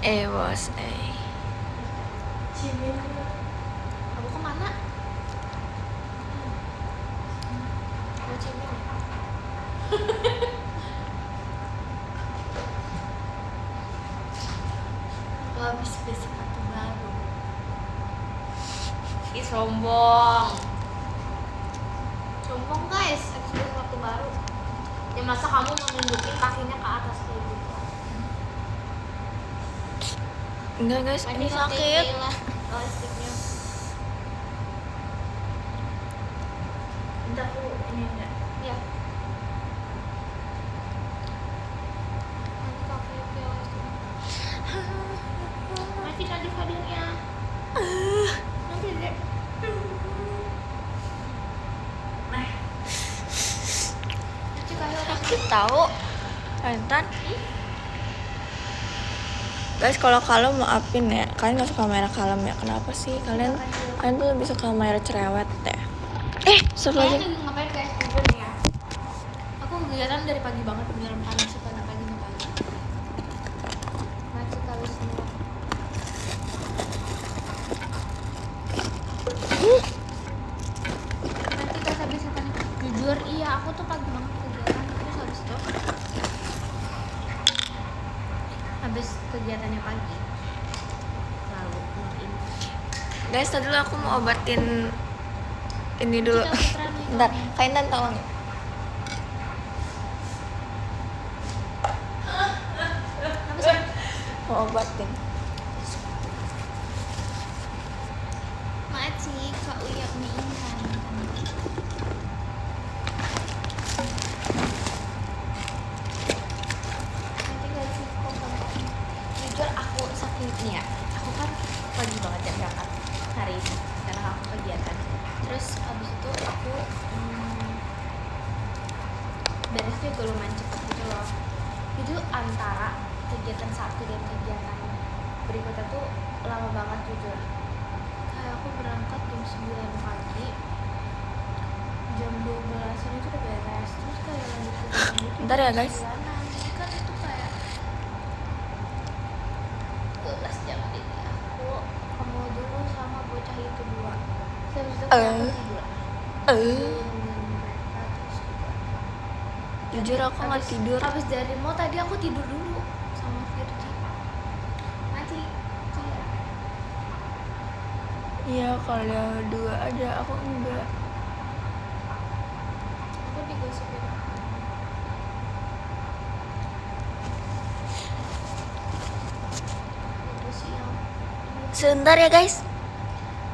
was a. Kamu kemana? Mau cimin ya? Aku habis beli sepatu baru. Ih, sombong guys, habis beli sepatu baru. Ya masa kamu mau nunjukin kakinya ke atas kayak gitu? Enggak guys, ini sakit. Plastiknya. Bentar aku ini enggak? Iya. Nanti kakinya ke elastiknya. Nanti tadi hadirnya. Nanti deh. Nah. Nanti kayak Sakit tahu. Rentan. Guys, kalau kalem maafin ya. Kalian gak suka merah kalem ya? Kenapa sih? Kalian tuh lebih suka merah cerewet deh. Kalian lagi ngapain guys? Jujur nih ya. Aku kegiatan dari pagi banget, beneran panas pada pagi. Masih kali semua. Nanti pas habis apa nih? Jujur iya, aku tuh pagi banget kegiatan. Terus habis itu habis kegiatannya pagi lalu login. Guys, tadi dulu aku mau obatin ini dulu. Bentar, kalian tolong ya. Apa sih? Mau obatin. Makasih Kak Uya mie instan. Nanti kasih kontak-kontaknya. Jujur aku saking nih ya, aku kan pagi banget ya berangkat hari ini karena aku kegiatan. Terus abis itu aku beresnya gue lumayan cepet gitu loh. Itu antara kegiatan satu dan kegiatan berikutnya tuh lama banget jujur. Kayak aku berangkat jam 9 pagi, jam 12 itu udah beres. Terus kayak lanjut kegiatan itu Bentar ya guys. jadi kan itu kayak 12 jam ini aku kamu dulu sama bocah itu dua. Terus itu kayak aku tidur. Jujur aku nggak tidur. Abis dari mau tadi aku tidur dulu sama Virgi. Nanti Cia. Iya, kalau dua aja, aku enggak. Aku digosipin. Itu siang. Sebentar ya guys.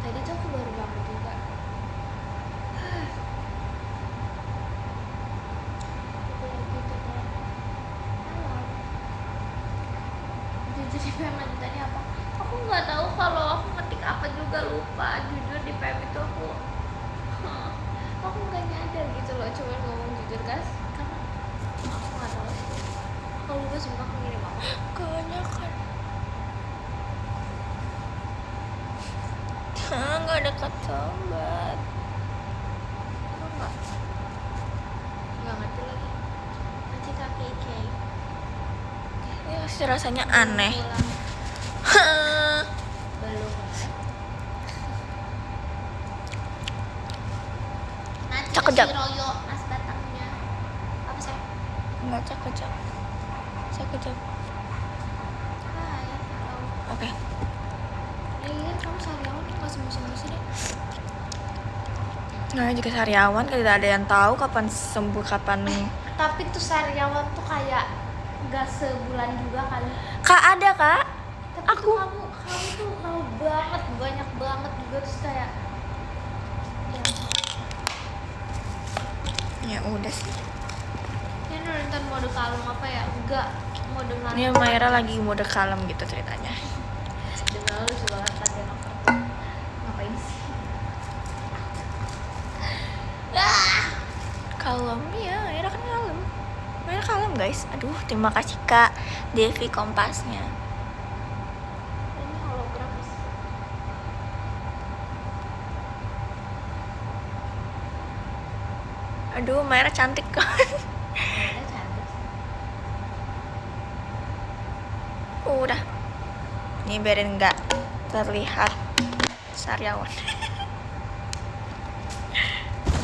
Tadi tuh aku baru bangun juga. Aku lagi tuh kan. Malam. Jujur di PM lanjutannya apa? Aku nggak tahu, kalau aku ngetik apa juga lupa. Jujur di PM itu aku nggak nyadar gitu loh. Cuman ngomong jujur guys, karena aku nggak tahu sih. Kalau lupa sumpah aku ngirim apa? Kebanyakan. Nggak ada kata obat. Aku nggak ngerti lagi. Nanti kaki cake. Ini masih rasanya aneh. Belum. Nanti Cakep. kasih royo mas batangnya. Apa sih? Nggak cakep. Hai, halo. Oke. Lihat kamu seharian tuh nggak sembuh-sembuh deh. Nah, juga sariawan kan tidak ada yang tahu kapan sembuh kapan. Tapi tuh sariawan tuh kayak nggak sebulan juga kali. Kak ada kak. Tapi Aku. tuh kamu tuh mau banget, banyak banget juga terus kayak. Ya udah sih. Ini nonton mode kalem apa ya? Enggak, mode kalem. Ini Maira lagi mode kalem gitu ceritanya. Dengar lucu banget tadi aku ngapain sih? Kalem ya, Maira kan kalem. Maira kalem guys. Aduh, terima kasih Kak Devi kompasnya. Ini hologram sih. Aduh, Maira cantik kan. Kayaknya cantik sih. Udah. Ini biar nggak terlihat sariawan.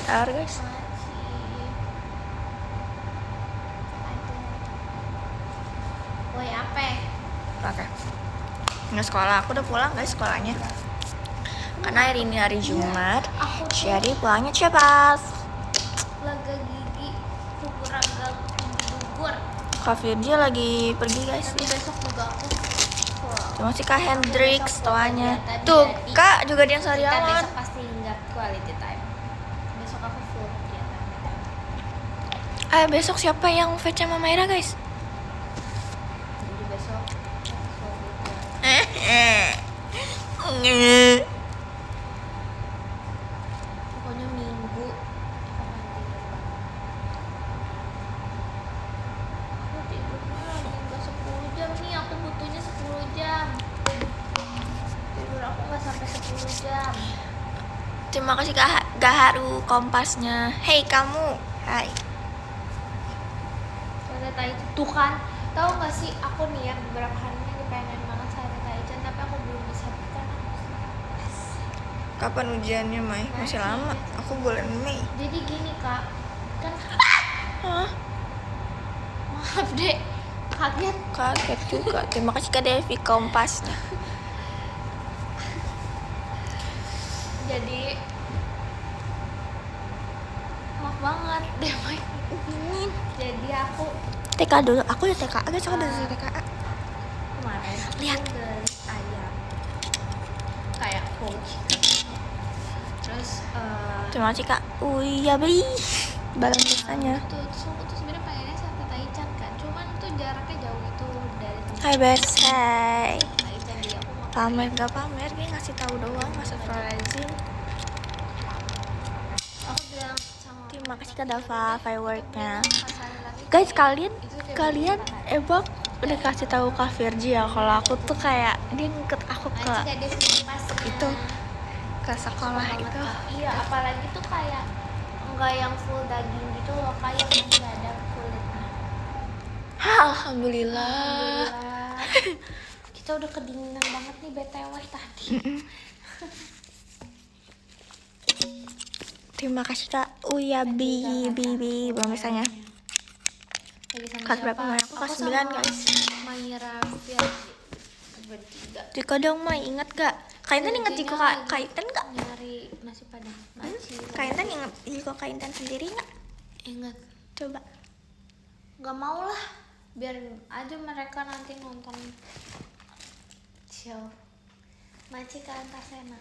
Sabar guys. Woi apa? Oke. Nggak sekolah, aku udah pulang guys sekolahnya. Karena hari ini hari Jumat, jadi pulangnya cepat. Laga gigi, bubur agak bubur. Kak Virgi lagi pergi guys. Nanti besok juga aku. Cuma sih Kak Hendrix toanya. Tadi Tuh, jadi Kak juga dia kita sariawan. besok pasti nggak quality time. Besok aku full kegiatan. Besok siapa yang fetch sama Maira guys? Jadi besok aku full kegiatan. Pokoknya minggu aku tidurnya lagi nggak 10 jam nih, aku butuhnya 10 jam. Tidur aku nggak sampai 10 jam. Terima kasih Kak Gaharu kompasnya. Hey kamu. Hai. Sate Taichan tuh kan, tahu nggak sih aku nih ya beberapa hari ini pengen banget Sate Taichan tapi aku belum bisa karena Kapan ujiannya, Mai? Masih lama. Aku bulan Mei. jadi gini kak, kan Hah? maaf deh kaget. Kaget juga. Terima kasih Kak Devi kompasnya. Jadi maaf banget deh Mike. Jadi aku TK dulu. Aku udah TK. Guys, aku udah TKA. kemarin Lihat. aku beli ayam kayak coach, terus Terima kasih Kak. Iya, Bi. Balon biasanya. terus aku tuh sebenarnya pengennya Sate Taichan kan, cuman tuh jaraknya jauh itu dari tempat Hai, Bes. Hai. Taichan, jadi aku mau Pamer gak pamer, dia ngasih tahu doang. Astagfirullahaladzim. aku bilang sama Terima kasih Kak Dava fireworknya. pasangan lagi Guys, kalian emang udah kasih tahu Kak Virgi ya kalau aku tuh kayak dia ngikut aku ke kayak dia sih pas itu ke sekolah itu. iya, apalagi tuh kayak enggak yang full daging gitu loh, kayak masih ada kulitnya. Alhamdulillah. Kita udah kedinginan banget nih BTW tadi. Terima kasih Kak Uya Bi belum misalnya. Lagi sama Kelas siapa? berapa, Mai? Aku kelas 9 sama guys. Maira Firdi bertiga. Jika dong Mai, ingat gak? Kak Intan inget Jiko Kak Intan gak? Nyari nasi padang. Kak Intan inget Jiko Kak Intan sendiri gak? Ingat. Coba. Gak mau lah, biar aja mereka nanti nonton show Maci Kantasena.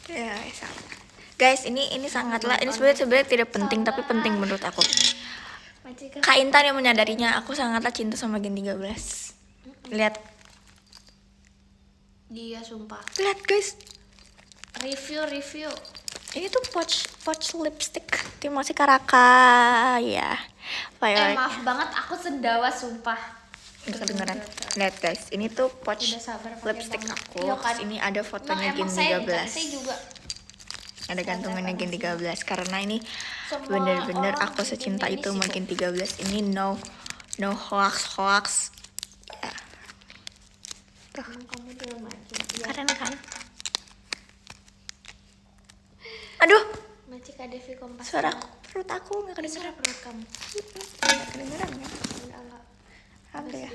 Ya, guys, ini sangatlah ini sebenarnya tidak penting tapi penting menurut aku. Maci Kak Intan yang menyadarinya aku sangatlah cinta sama Gen 13. Lihat dia sumpah. Lihat guys. Review. Ini tuh pouch lipstick. Terima kasih Karaka ya. Maaf banget aku sendawa sumpah. Nggak kedengeran. Lihat guys, ini tuh pouch Udah sabar pakai lipstick banget. aku. Iya kan? Terus ini ada fotonya Gen saya 13. juga Ada gantungannya Gen 13 karena ini semua bener-bener orang aku secinta Gen itu ini sama sih, Gen 13. Ini no hoax. Ya. Tuh, emang kamu juga makin. Iya. keren kan? Aduh, Maci Kadevi Kompas. suara perut aku nggak suara kedengeran. perut kamu. Nggak kedengeran ya? Enggak. Apa ya?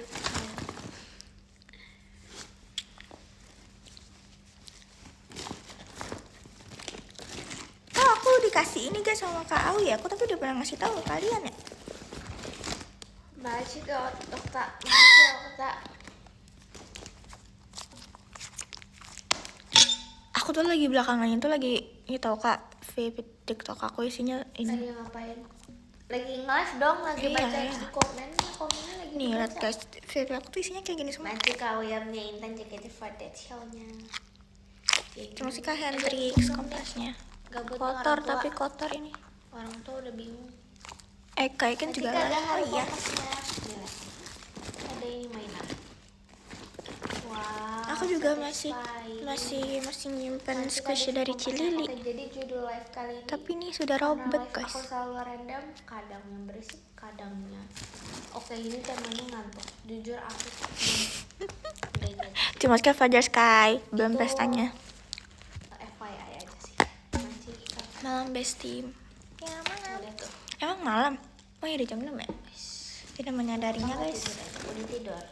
Oh, aku dikasih ini guys sama Kak Au ya. Aku tapi udah pernah ngasih tahu ke kalian ya. Maci ke otak. Maci otak. Aku tuh lagi belakangan itu lagi ini tau Kak, VP TikTok aku isinya ini. Lagi ngapain? Lagi nge-live dong, lagi Iya, baca iya. di komennya lagi Nih lihat dibaca. guys, VP aku tuh isinya kayak gini semua. Maci kawirnya Intan JKT48 show-nya. Terima kasih Kak Hendrix kompasnya. Gabut Kotor orang tua. tapi kotor ini. Orang tua udah bingung. Kayak kan juga Ada oh iya. kompasnya. Ada ini mainan. Wah, Aku juga satisfying. masih nyimpen Nanti squishy tadi dari kompas Cilili. aku, jadi judul live kali ini, Tapi ini sudah karena robek live guys. aku selalu random, kadang yang berisik, kadangnya oke. Ini temanya ngantuk, jujur aku udah jadi Cuma ke Fajar Sky belum Itu pestanya. FYI aja sih. Masih Malam bestie. Ya malam. udah tuh. Emang malam? Oh iya udah jam 6 ya? Tidak menyadarinya Apa guys. udah tidur.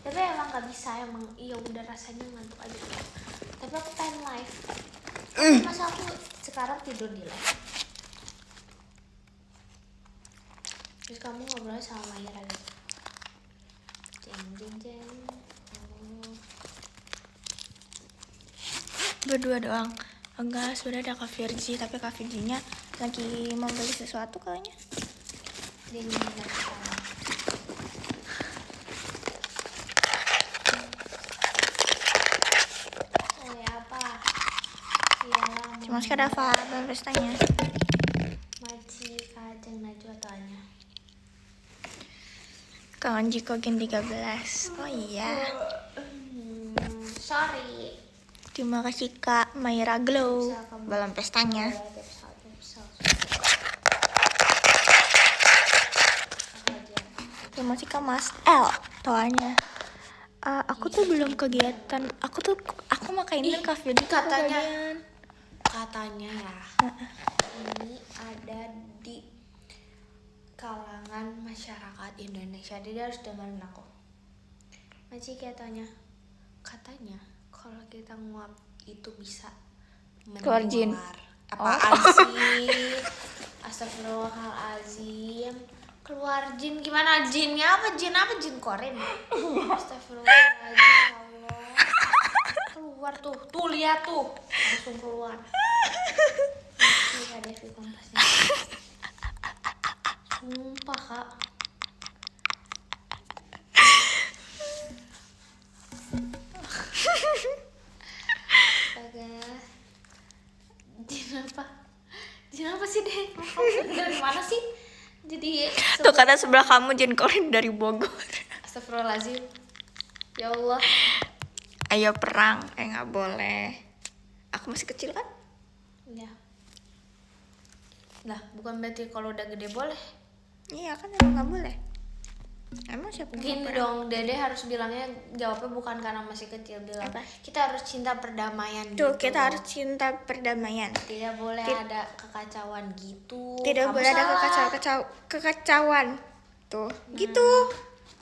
Tapi emang nggak bisa, emang iya udah rasanya ngantuk aja. Tapi aku pengen live. Masa aku sekarang tidur di live. Terus kamu ngobrol sama Maya lagi. Jeng jeng jeng. Oh. Berdua doang. Enggak, sudah ada Kak Virgi, tapi Kak Virginya lagi mau beli sesuatu kayaknya. Dia ngomong lagi sama. Oh ya apa? Iyalah. Cuma sekedar Dava belum pestanya. Maci kajeng najwa tanya. Kangen Jiko Gen 13. Oh iya. Sorry. Terima kasih Kak Mayra Glow. Belum pestanya. Terima kasih Kak Mas L. Doanya. Aku tuh belum kegiatan. Aku makainin Kak Virgi katanya ya. Ini ada di kalangan masyarakat Indonesia, dia harus dengerin aku. Maci katanya kalau kita nguap itu bisa Keluar jin. Apaan sih? Astagfirullahalazim. Keluar jin gimana? Jinnya apa? Jin koren? Astagfirullahalazim, ya Allah. Keluar tuh lihat tuh, langsung keluar. Ini ada di kompasnya. Sumpah Kak. Astaga. Jin apa sih deh? Dari mana sih? Jadi Tuh kata sebelah kamu Jin Korin dari Bogor. Astagfirullahaladzim. Ya Allah. Ayo perang, nggak boleh. Aku masih kecil kan? Ya. Lah, bukan berarti kalau udah gede boleh. Iya kan emang nggak boleh. Emang siapa yang Gini mau perang? dong, Dede harus bilangnya, jawabnya bukan karena masih kecil, bilang Apa? kita harus cinta perdamaian Tuh gitu. kita harus cinta perdamaian. Tidak boleh ada kekacauan gitu. Tidak Kamu boleh ada salah. kekacauan. Tuh, gitu.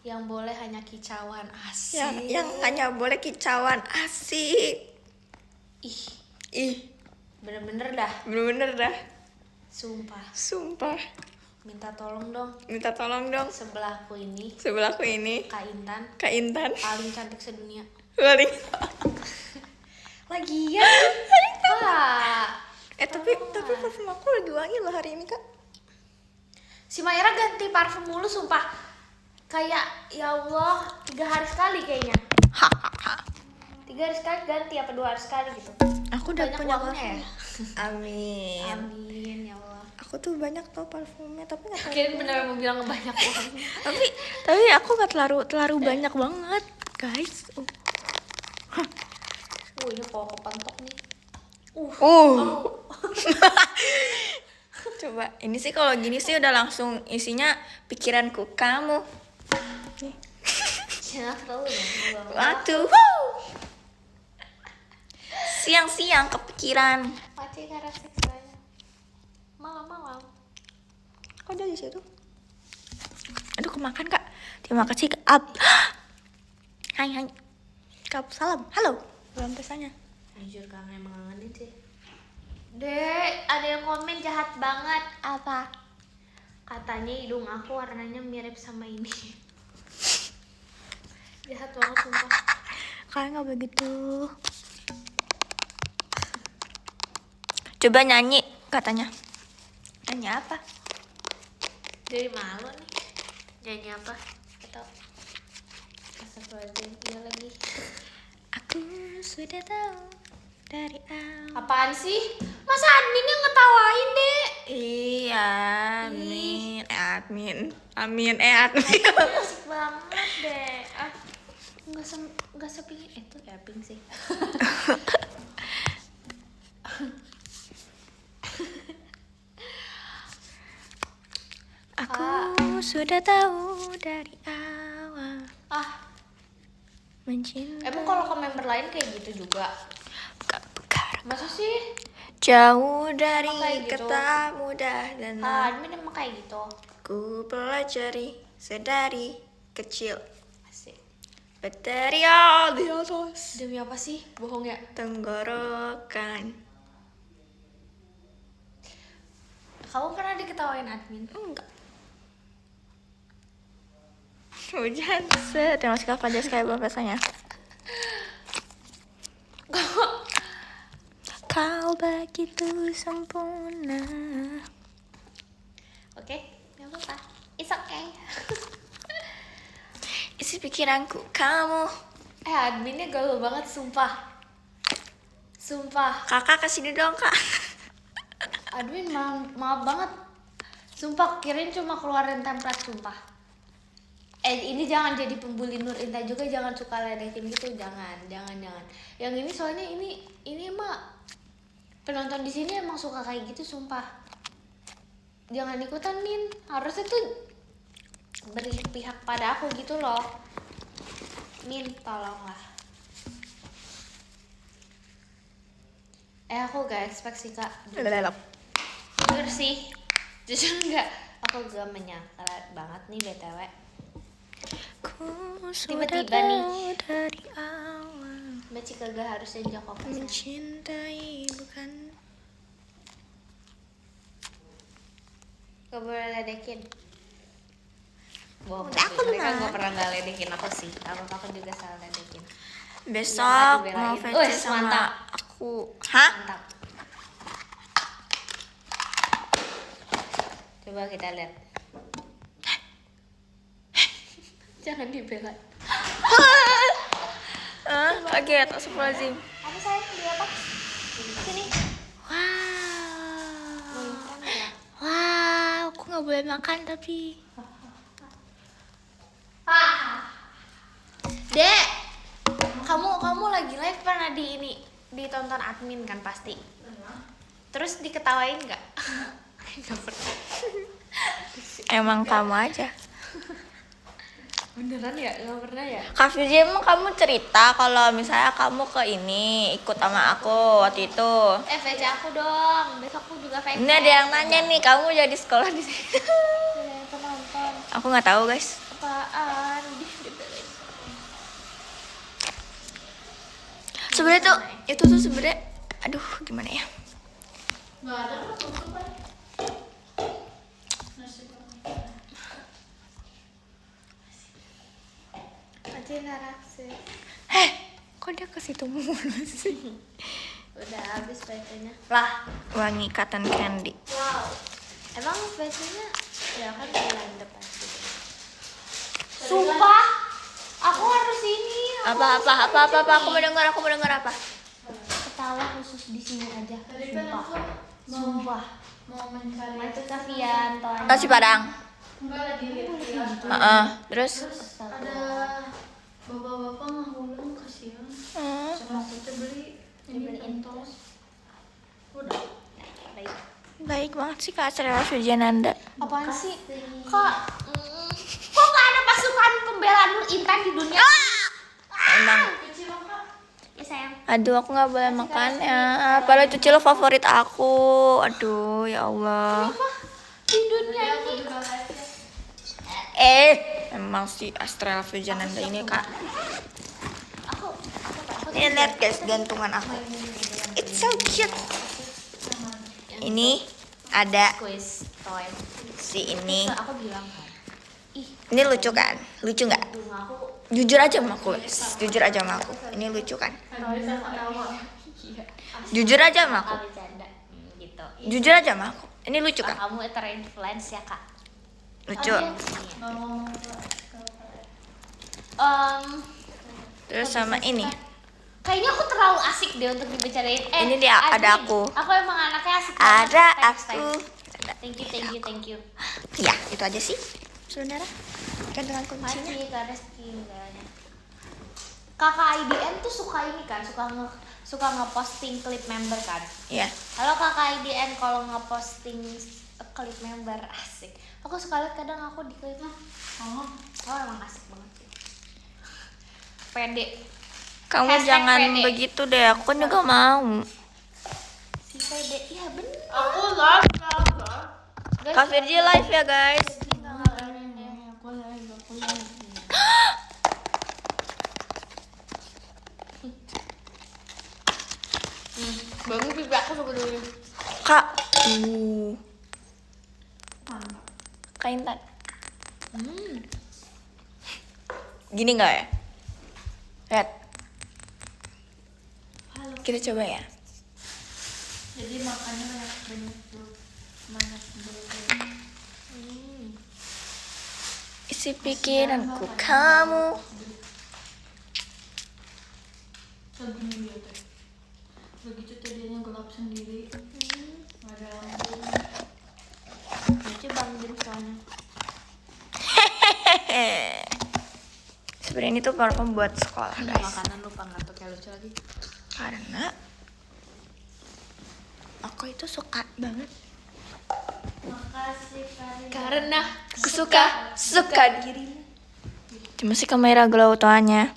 Yang boleh hanya kicauan, asik. Yang hanya boleh kicauan asik. Ih, Bener-bener dah. bener-bener dah. Sumpah. Minta tolong dong. Sebelahku ini, Kak Intan, paling cantik sedunia. Paling. Lagian, Kak. Tapi parfum aku lagi wangi loh hari ini Kak. Si Mayra ganti parfum mulu, sumpah. Kayak, ya Allah, 3 hari sekali kayaknya. 3 hari sekali ganti, apa 2 hari sekali gitu. Aku udah Banyak punya uangnya parfum. Amin. Amin, ya Allah. Aku tuh banyak tau parfumnya tapi nggak terlalu. Kirain bener mau bilang banyak uang. tapi aku nggak terlalu banyak banget guys. Ini kok kepentok nih. Coba ini sih kalau gini sih udah langsung isinya pikiranku kamu. Jangan terlalu ya. Waduh. Siang-siang kepikiran. Maci karena seksualnya. Malam-malam. Kok ada di situ? Aduh kemakan Kak. Terima kasih Kak. Hai. Kak salam. Halo. Belum pesannya. Jujur kangen, emang ngangenin sih. Dek, ada yang komen jahat banget. Apa? Katanya hidung aku warnanya mirip sama ini. Jahat banget sumpah. Kalian nggak begitu. Coba nyanyi katanya. Nyanyi apa? Dari malu nih. Nyanyi apa? Atau Astagfirullahaladzim, iya lagi. Aku sudah tahu dari awal. Apaan sih? Masa adminnya ngetawain deh? Iya, admin. Asik banget deh. nggak sepingin itu kayak pink sih. Aku sudah tahu dari awal mencintai. Emang kalau ke member lain kayak gitu juga? Gak bekar. Masa sih? Jauh dari Kayak gitu. kata mudah dan Admin emang kayak gitu. ku pelajari sedari kecil. Asik. Bateria di atas Demi apa sih? Bohong ya? tenggorokan. Kamu pernah diketawain admin? Enggak. Hujan terima kasih Kak Fajar sekali bahasanya. Kau begitu sempurna. Oke, nggak apa-apa. It's okay. Isi pikiranku kamu. Adminnya galau banget, sumpah. Sumpah. Kakak kesini dong kak. Admin maaf banget. Sumpah, kirain cuma keluarin template, sumpah. Ini jangan jadi pembuli Nur Inta juga, jangan suka ledekin gitu, jangan. Yang ini soalnya ini mah penonton di sini emang suka kayak gitu, sumpah. Jangan ikutan Min, harusnya tuh beri pihak pada aku gitu loh. Min, tolonglah. Aku gak expect sih kak. Jujur sih, jujur nggak. Aku gak menyangka banget nih BTW. Tiba-tiba nih dari awal Mbak Cika gak harusnya Joko Pasang. mencintai bukan. Gak boleh ledekin. Bohong, Udah, aku mereka dengar. gak pernah gak ledekin aku sih. Aku juga salah ledekin. Besok Iya, mau dibelain. VC Wes, sama mantap. aku. Hah? Mantap. Coba kita lihat. Jangan dibela. Kaget, astagfirullahaladzim. Apa sayang? Di apa? Sini. Wow. Mau nggak? Wow, aku nggak boleh makan tapi. Dek, kamu lagi live pernah ditonton admin kan pasti. Terus diketawain nggak? Nggak pernah. Emang kamu aja. Beneran ya? Nggak pernah ya? Kak Firji, emang kamu cerita kalau misalnya kamu ke ini ikut sama aku waktu itu. VC aku dong. Besok aku juga VC. Ini ada yang nanya nih, kamu jadi sekolah di sini. Ada yang penonton. Aku nggak tahu guys. Apaan? Dibelain. Sebenarnya tuh itu tuh sebenarnya, aduh gimana ya? Nggak ada kok tutupan. Aja narakse. Kok dia ke situ mulu sih? Udah habis VC-nya. Lah, wangi cotton candy. Wow. Emang VC-nya ya kan bulan depan gitu. Sumpah, aku harus ini. Apa? Aku mau dengar apa? Ketawa khusus di sini aja. Sumpah. Mau mencari. Itu Kavian, Toan. Nasi Padang. Enggak lagi lihat. Terus? Ada bapak-bapak ngahulung kasihan. Sama kita beli Dibeliin tos. Udah. Baik. Baik banget sih Kak Astrela Sujananda. Apaan sih? Kok gak ada pasukan pembela Nur Intan di dunia? Emang. Ya sayang. Aduh, aku nggak boleh makannya. Padahal itu cilo favorit aku. Aduh, ya Allah. Di dunia ini. Emang si Astrela Sujananda ini Kak. Aku Ini lihat guys gantungan aku. It's so cute. Ini ada quiz toy. si ini. Aku bilang kan. Ini lucu kan? Lucu nggak? Bunga aku Jujur aja sama aku, guys. Jujur aja sama aku. Ini lucu kan? Jujur aja sama aku. bercanda. Gitu. Jujur aja sama aku. Ini lucu kan? Kamu terinfluence ya kak. Lucu. Terus sama ini. Kayaknya aku terlalu asik deh untuk dibicarain. Ini dia, ada admin. aku. Aku emang anaknya asik banget. Ada Thanks, aku. thanks. Thank you. Ya, itu aja sih. Saudara. Gantungan kuncinya. Masih Kak Reski enggaknya. kakak IDN tuh suka ini kan, suka ngeposting klip member kan. Iya. Kalau kakak IDN kalau ngeposting klip member asik. Aku suka lihat kadang aku di klipnya. Oh emang asik banget sih. Pede. Kamu Hashtag jangan pede. begitu deh, aku kan juga mau. Si pede, iya bener. Aku live. Guys, Kak Virgi live ya guys. Aku live. Bangun pipi aku suka dulu. Kak. Mantap. Kak Intan. Gini nggak ya? Lihat. Kita coba ya. Jadi makannya banyak bro. Isi pikiranku kamu. Segini dia teh. Begitu tadinya gelap sendiri. Nggak ada lampu. Lucu Bang Jim soalnya. Sebenarnya ini tuh parfum buat sekolah guys. Makanan lupa ngantuk kayak lucu lagi. Karena aku itu suka banget. Makasih kalian. Karena Suka dirimu. Cuma sih kamera glow toanya.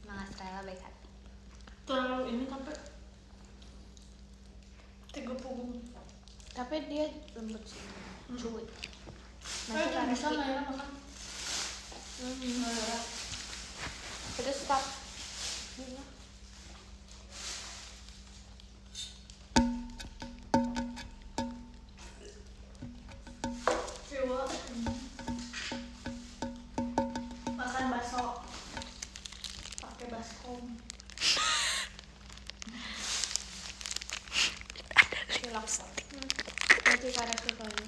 Mang Astrella baik hati. Terlalu ini sampai 30. Tapi dia lembut sih. Cuy. Nanti kan bisa Naira makan. Terus stop. Coba. Makan bakso. Pakai baskom. Lipstick. Nanti pada suka ini.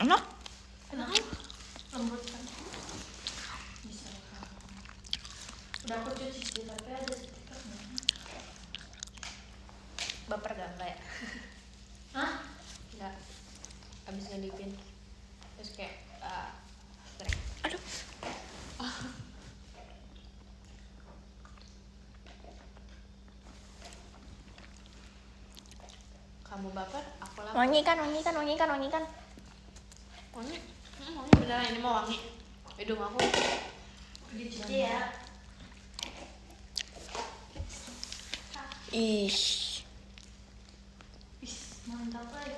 Enak? Enak kan? Lembut kan? Bisa kan? Udah aku cuci sih, tapi ada stikernya. Baper gak enggak ya? Hah? Enggak. Abis ngelipin. Terus kayak strek. Aduh. Kamu baper, aku lapar. Wangi kan? Wangi. Wangi beneran ini mau wangi. Hidung aku. Dicuci ya. Ih. Mantap lagi.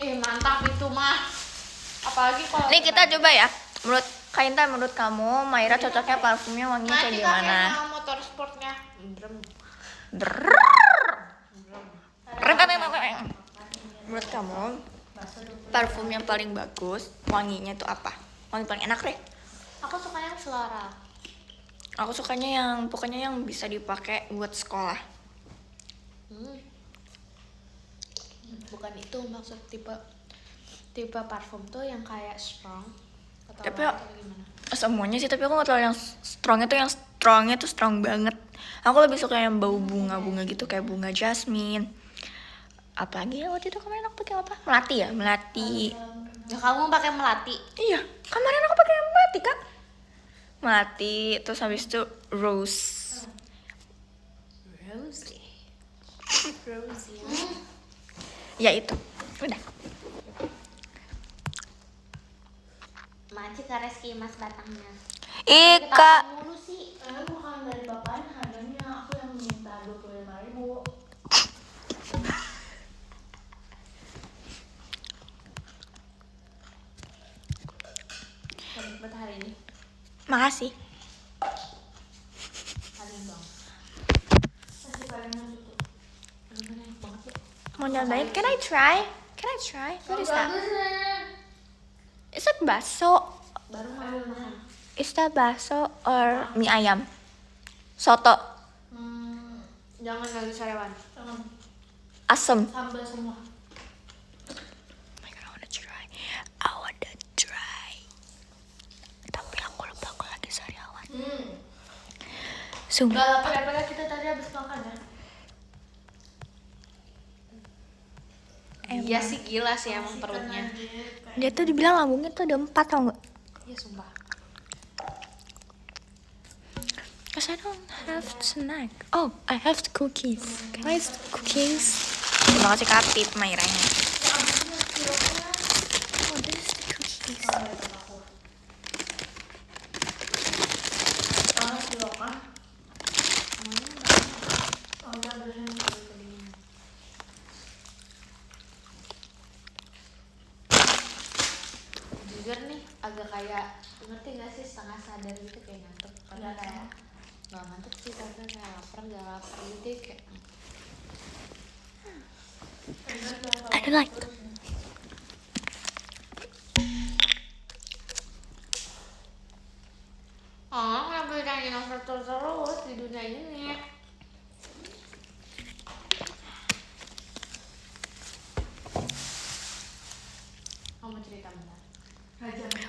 Mantap itu mah. Apalagi kalau Nih kita coba ya. Menurut Kak Intan, menurut kamu Maira cocoknya parfumnya wanginya kayak gimana? motor sportnya. Menurut kamu parfum yang paling bagus wanginya itu apa? Wangi paling enak deh. Aku suka yang floral. Aku sukanya yang pokoknya yang bisa dipakai buat sekolah. Bukan itu maksud tipe parfum tuh yang kayak strong atau Tapi apa, atau gimana? Semuanya sih, tapi aku nggak tahu yang strongnya tuh strong banget. Aku lebih suka yang bau bunga-bunga gitu kayak bunga jasmine. Apalagi ya waktu itu kemarin aku pakai apa? Melati ya, melati. Ya kamu pakai melati. Iya, kemarin aku pakai yang melati kak. Melati, terus habis itu rose. Rosy. Ya itu, udah. Maci ke Reski Mas batangnya. Ika. Mulu sih. Bukan dari bapaknya, harganya aku yang minta 25.000. Buat hari ini. Makasih. Kalian dong. Masih kalian tutup. Enak banget ya. Mau nyobain? Can I try? What is that? Is that bakso? Baru mau makan. Is that bakso or mie ayam? Soto. Jangan lagi sarapan. Jangan Asem. sambal semua. Oh my god, I wanna try. Tapi aku Sumpah. Gak lapar ya, padahal kita tadi habis makan ya. Iya sih, gila sih emang perutnya. Dia tuh dibilang lambungnya tuh ada 4 tau gak? Iya sumpah. Cause I don't have snack. Oh, I have the cookies. Can I have the cookies? Terima kasih Kak Pip, Mairanya. Oh, this is the cookies. Jujur nih, agak kayak ngerti gak sih setengah sadar gitu kayak ngantuk. Padahal kayak gak ngantuk sih, tapi kayak lapar gak lapar gitu kayak. I don't like. Oh, kenapa ditanya overtur terus di dunia ini? Kamu cerita bentar.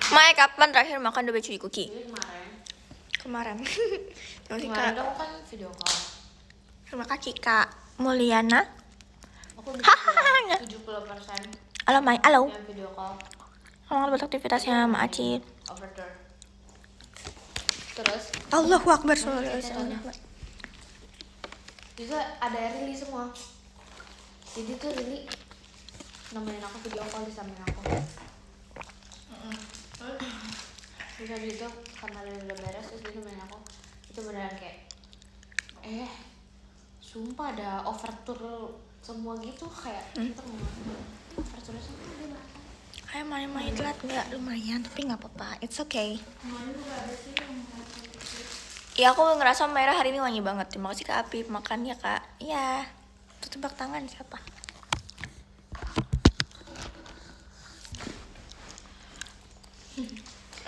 Mai, kapan terakhir makan The Bakery Cookie? Jadi Kemarin. kemarin Terima kasih kemarin Kak. aku kan video call. Terima kasih Kak Mulyana. Aku bisa bilang 70% Halo Mai, halo. yang video call Selamat beraktivitasnya Mak Acil. overtur. Terus Allahu Akbar. juga ada Rili semua. Jadi tuh Rili nemenin aku video call di samping aku. Terus habis itu karena Rili udah beres terus dia nemenin aku. Itu beneran kayak sumpah ada overtur semua gitu kayak kita ngomong overturnya semua dia makan. Kayak main-main telat nggak lumayan, tapi nggak apa-apa. It's okay. Kemarin juga ada sih yang merasa gitu. Ya aku ngerasa Maira hari ini wangi banget. Terima kasih Kak Apip. Makan ya Kak. Iya. Tuh tebak tangan siapa?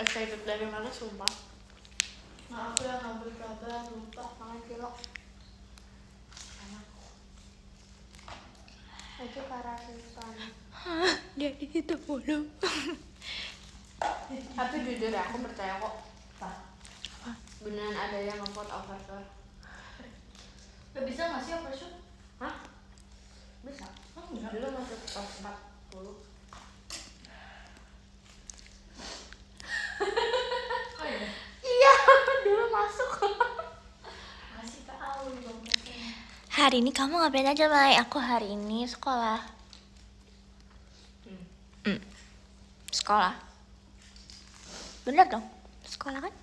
Excited dari mana sumpah. Nah, aku yang ngambil kabar lupa makan cilok. Itu para sultan. Hah, dia di situ mulu. Tapi jujur ya aku percaya kok. Beneran ada yang nge-vote overtur. Gak bisa nggak sih operation? Hah? Bisa. Oh, enggak. Dulu masuk top 40. Oh iya. Iya, dulu masuk. Masih tahu dong rasanya. Hari ini kamu ngapain aja Mai? Aku hari ini sekolah. Sekolah. Bener dong? Sekolah kan?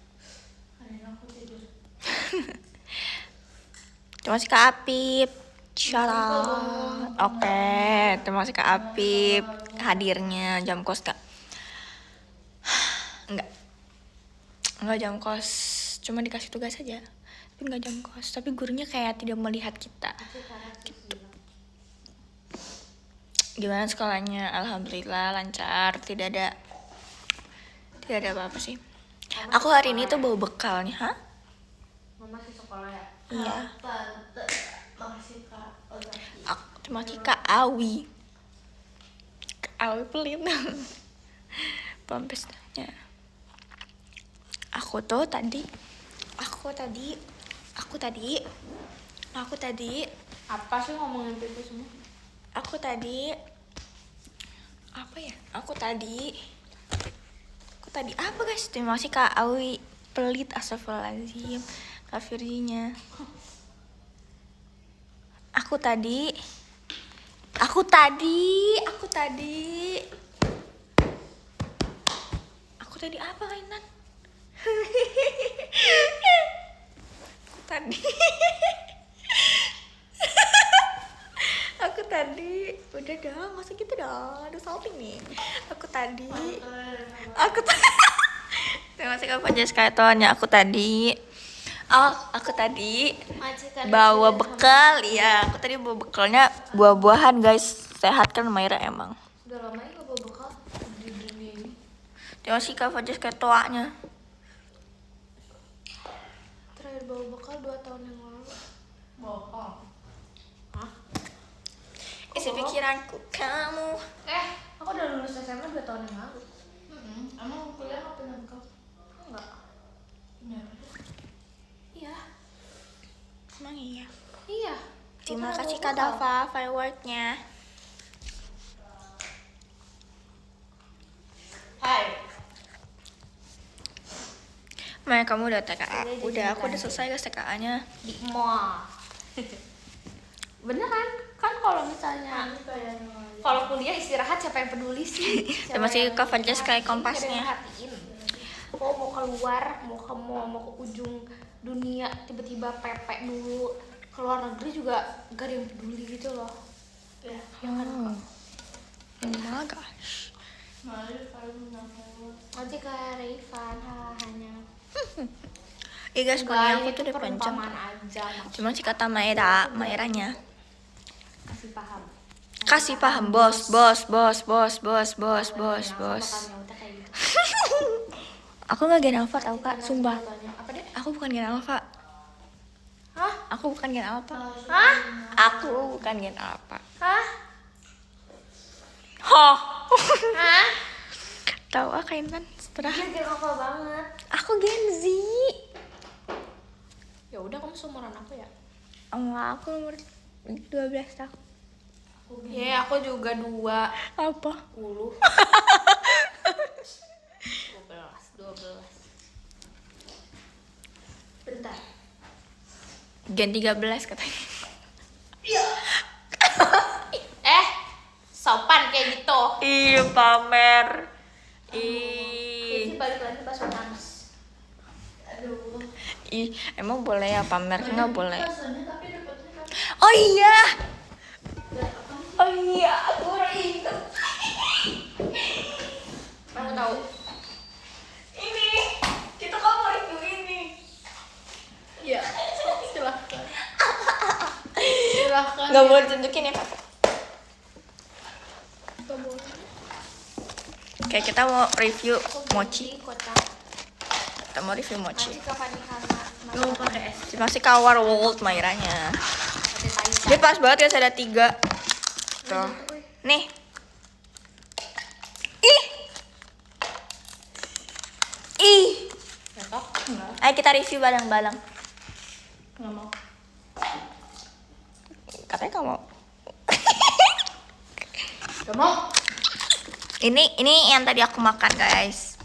Hari ini aku tidur. Terima kasih Kak Apip. Shout out. Oke, terima kasih Kak Apip hadirnya jam kos Kak. Enggak jam kos, cuma dikasih tugas aja. Tapi enggak jam kos, tapi gurunya kayak tidak melihat kita. Gimana sekolahnya? Alhamdulillah lancar, tidak ada apa-apa sih. Aku hari ini tuh bawa bekal nih, hah? Mama masih sekolah ya? Iya. Tante, makasih Kak. Aku terima kasih Kak Awi. Kak Awi pelit. Pampesnya. Aku tadi Apa sih ngomongin itu semua? aku tadi apa guys? Terima kasih Kak Awi pelit, astagfirullahaladzim. Kak Firjinya. Aku tadi apa Kainan? Aku tadi udah dong, masa gitu dong, ada salting nih. Aku tadi terima kasih Kak Fajar Skytonnya. Aku tadi bawa bekal, ya. Aku tadi bawa bekalnya buah-buahan guys. Sehat kan Maira emang. Udah lama ya gak bawa bekal di dunia ini. Terima kasih Kak Fajar Skytonnya. Terakhir bawa bekal 2 tahun yang lalu. Bohong. Hah? Isi pikiranku kamu. Aku udah lulus SMA 2 tahun yang lalu. Emang kuliah nggak punya bekal? Enggak. Punya apa? Iya. Emang iya. Iya. Terima Bukan kasih aku Kak buka. Dava fireworknya. Hai. Maya, kamu udah TKA? Udah, Udah, aku udah lanjut. selesai guys TKA-nya. Di mall. Beneran? Kan kalau misalnya kalau kuliah istirahat siapa yang peduli sih? Terima kasih Kak Fajas kayak kompasnya. Oh, mau keluar, mau ke ujung dunia, tiba-tiba pepek dulu. Keluar negeri juga gak ada yang peduli gitu loh. Ya. Oh my gosh. Mari kalau namanya. Nanti kayak Rayvan hanya Iya guys, kuliah aku tuh udah panjang. perumpamaan aja maksudnya. Cuma sih kata Mairanya. Kasih paham. Kasih paham bos. Aku nggak Gen Alpha tau Kak, sumpah. Apa deh? Aku bukan Gen Alpha. Hah? Aku bukan Gen Alpha. Hah? Aku bukan Gen Alpha. Hah? Hah. Hah? Tahu ah Kak Intan setelah. Dia gak apa banget. Aku Gen Z. Ya udah kamu seumuran aku ya. Enggak, aku umur 12 tahun. Ya aku juga 20. Apa? 12. Bentar. Gen 13 katanya. Sopan kayak gitu. Ih, pamer. Jadi Ih. balik lagi pas nangis. Aduh. Ih, emang boleh ya pamer? Nggak boleh. Rasanya tapi dapatnya kan. Oh iya. Apa sih? Oh iya, aku udah ingat. Kamu tahu? Ini, kita kan mau review ini. Ya. Silahkan. Silahkan. Nggak boleh tunjukin ya kakak. Nggak boleh. Kayak kita mau review mochi. Di kota. Kita mau review mochi. Nanti kapan nih karena Lu pakai es. Terima kasih Kawar World Mairanya. Ada Taisa. Dia pas banget ya, ada 3. Tuh. Nih. Ih. Ih. Cocok? Ayo kita review bareng-bareng. Nggak mau. Katanya kamu. Nggak mau. Ini yang tadi aku makan guys.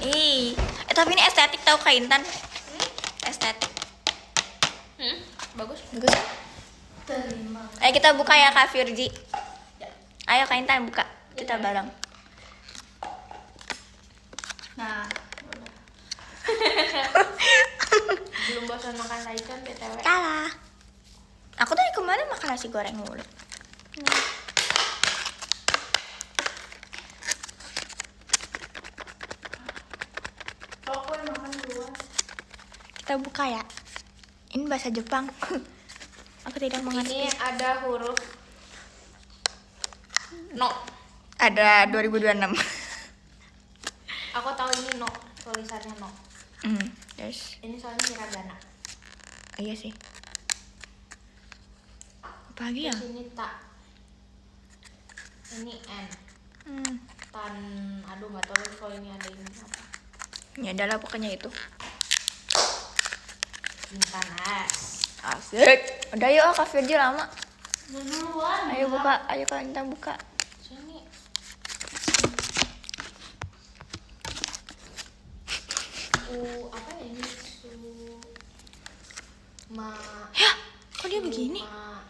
Ih. Tapi ini estetik tau Kak Intan. Estetik. Bagus. Bagus kan? Terima. Ayo kita buka ya Kak Virgi. Ayo Kak Intan buka. Kita bareng. Nah. Belum bosan makan Taichan BTW. Kalah. Aku tadi kemarin makan nasi goreng mulu. Kalau aku yang makan duluan. Kita buka ya. Ini bahasa Jepang. Aku tidak Ini mengerti. ada huruf no. Ada 2026. Aku tahu ini no, tulisannya no. Yes. Ini soalnya hiragana. Iya sih. Apa lagi ya? Terus ini ta. Ini n. Tan. Aduh nggak tahu lagi kalau ini ada ini apa. Ya adalah pokoknya itu. Intan es. Asik. Udah yuk Kak Virgi lama. Duluan. Ayo buka. Ayo Kak Intan buka. Sini. Apa ya ini? Ya, kok dia begini? Ma.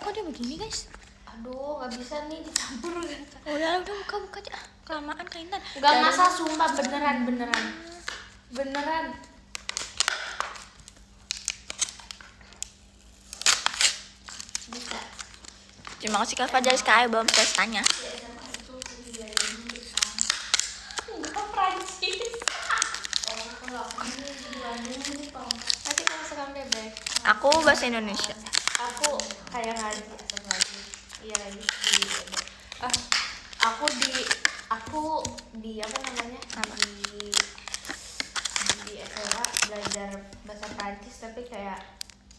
Kok dia begini guys? Aduh nggak bisa nih dicampur. Udah buka aja. Kelamaan Kak Intan. Nggak ngasal sumpah beneran. Bisa. Terima kasih Kak Fajar sekali belum testanya. Enggak Prancis. Nanti kamu sekarang bebek. Aku bahasa Indonesia. Aku kayak lagi iya lagi aku di apa namanya di SMA belajar bahasa Prancis tapi kayak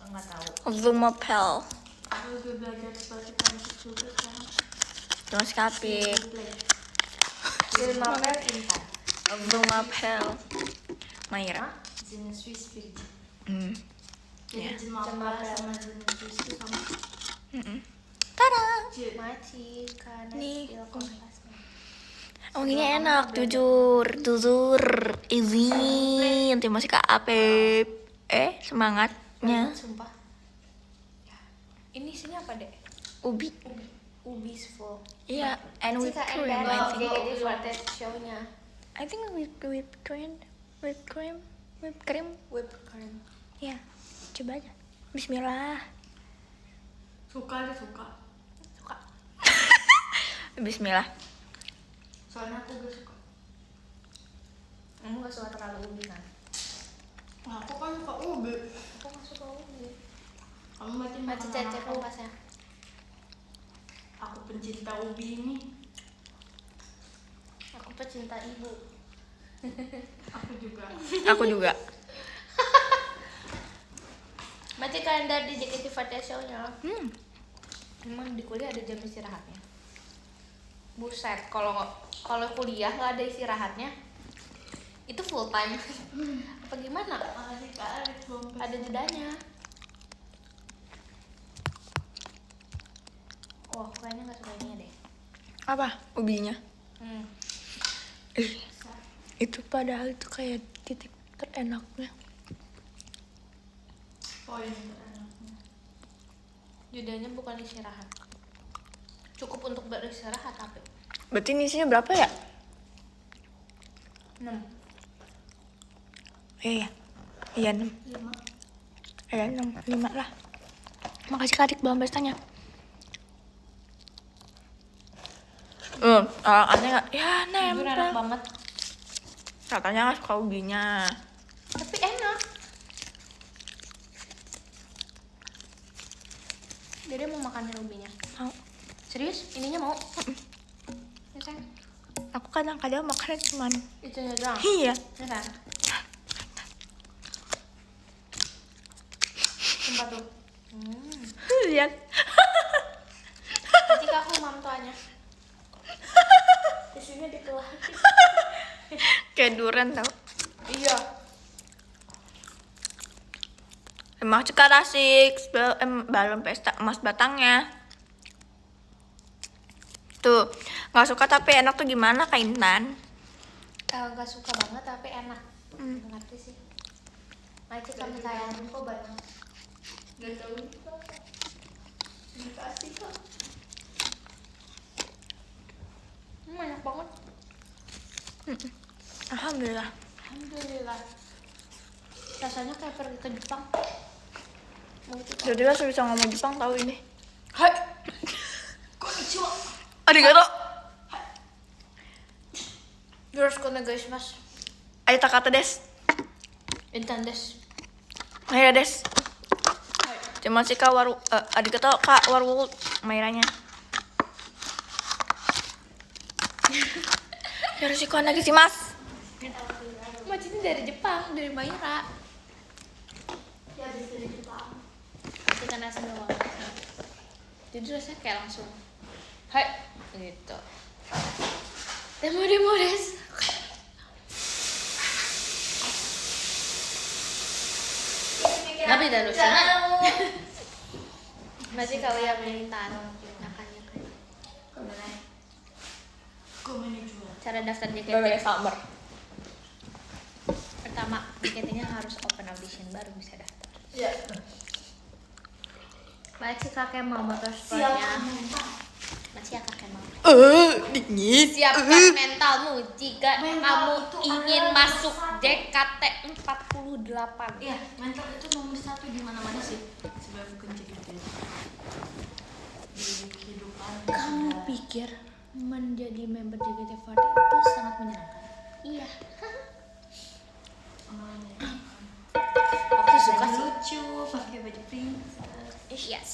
nggak tahu. Zumapel. Aku juga belajar bahasa Prancis juga sekarang. Terus kapi. Film apa Intan? Zumapel. Maira. Je ne suis Virgin. Jadi Ya. Jemapa sama Jus itu sama. Tada. Maci karena Nih. skill kompasnya. Oh ini enak, jujur, izin. Terima kasih Kak Apep. Semangatnya. Banget, sumpah. Ini isinya apa dek? Ubi. Ubi full. Iya, and with Cika cream. and I Dan think. JKT48 show-nya. I think with cream. Whipped cream. Whipped cream. Ya, coba aja. Bismillah. Suka deh, suka. Suka. Bismillah. Soalnya aku gak suka. Kamu gak suka terlalu ubi kan? Wah, aku kan suka ubi. Aku gak suka ubi. Kamu berarti Maci makan cecek sama aku. kompasnya. Aku pencinta ubi ini. Aku pecinta ibu. Aku juga. Aku juga. Maci kalender di JKT48 show-nya. Hmm. Emang di kuliah ada jam istirahatnya? Buset, kalau kuliah nggak ada istirahatnya, itu full time. Apa gimana? Makasih Kak Alex, Ada jedanya. Wah, aku kayaknya nggak suka ini deh. Apa? Ubinya. Hmm. Itu padahal itu kayak titik terenaknya. poin terenaknya. Jedanya bukan istirahat. Cukup untuk beristirahat tapi. Berarti ini isinya berapa ya? 6. Iya. Iya 6. 5. Iya 6, 5 lah. Makasih Kak Adik belum pestanya. Aneh gak? Ya Jujur enak nempel. banget. Katanya gak suka ubinya. Tapi enak. Jadi mau makan ubinya. Mau. Serius? Ininya mau? Ya sayang. Aku kadang-kadang makannya cuman Itunya doang. iya. Ya sayang. Sumpah tuh. Lihat. Nanti aku mam tuanya. Isinya dikelah. Kayak durian tau. Iya. Emang cekar asik. Balon pesta emas batangnya. Tuh, nggak suka tapi enak tuh gimana Kak Intan? Gak suka banget tapi enak. Nggak ngerti sih. Maci kamu sayang. Kok banyak? Gak tau juga. Dikasih kok. Enak banget. Alhamdulillah. Alhamdulillah. Rasanya kayak pergi ke Jepang. Mau coba. Jadi lah bisa ngomong Jepang tahu ini. Hai. Konnichiwa. Arigato. Yoroshiku onegaishimasu. Ayo takata des. Intan desu. Ayo des. Terima kasih Kak arigato Kak Warwul Mairanya. Yoroshiku onegaishimasu. Maci ini dari Jepang, dari Maira. Ya habis dari Jepang. Maci kan asli doang. Jadi rasanya kayak langsung. Hai. Gitu. Demo des. Tapi dah lucu. Masih kau yang minta makannya kan. Konnichiwa. Cara daftar JKT summer. pertama, JKT-nya harus open audition baru bisa daftar. Ya. Masih kakek mau motorsportnya. Siapkan mental. Masih ya kakek mau. Dingin. Siapkan mentalmu jika Mental kamu itu ingin adalah masuk nomor 1. JKT 48. Iya, mental itu nomor 1 di mana-mana sih. Sebagai kunci itu. Di kehidupan. Kamu sudah- pikir menjadi member JKT48 itu sangat menyenangkan? Iya. Aku suka Baju sih. lucu, pakai baju princess. Yes.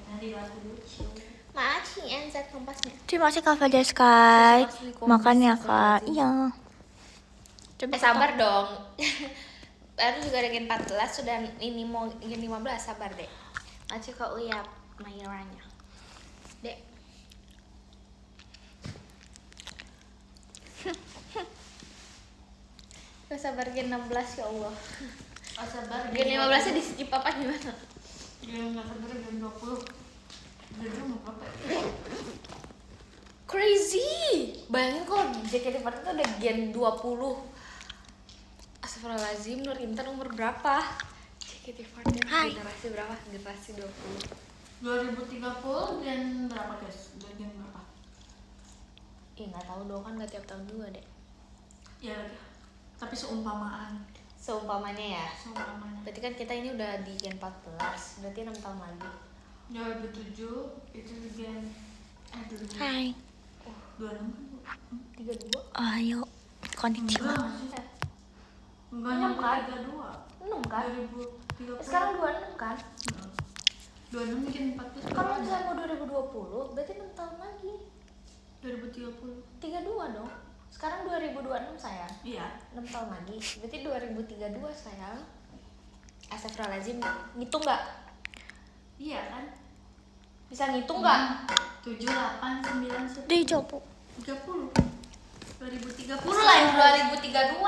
Nari lagu lucu. Makasih NZ Kompasnya. Terima kasih Kak Fajar Sky. Makan ya Kak. Iya. Sabar dong. Baru juga dengan 14 sudah ini mau ingin 15, sabar dek. Masih kok Uya Mairanya. Dek. Gak sabar gen 16 ya Allah. sabar. Gen 15-nya di skip apa gimana? Gen nggak sabar gen 20. Gen nggak apa-apa. Crazy. Bayangin kalau JKT48 itu udah gen 20. Astagfirullahaladzim, Nur Intan umur berapa? JKT48 Hai. generasi berapa? Generasi 20. 2030 gen berapa guys? Gen berapa? Ih nggak tahu dong, kan nggak tiap tahun juga deh. Ya lagi. Tapi seumpamaan. Seumpamanya ya. Seumpamanya. Berarti kan kita ini udah di gen 14, berarti 6 tahun lagi. 2007 itu gen 2000. Hai. 26 kan? 32? Ayo. Konnichiwa. Enggak. Enggak Enam nyampe kan? 32. 6 kan? 2030. Sekarang 26 kan? 26 gen 14. Kalau misalnya mau 2020, berarti 6 tahun lagi. 2030. 32 dong. Sekarang 2026 sayang. Iya. 6 tahun lagi. Berarti 2032 sayang. Astagfirullahaladzim, ngitung nggak? Iya kan? Bisa ngitung nggak? 7, 8, 9, 10, Deh coba. 30. 2030. Puru lain 2032.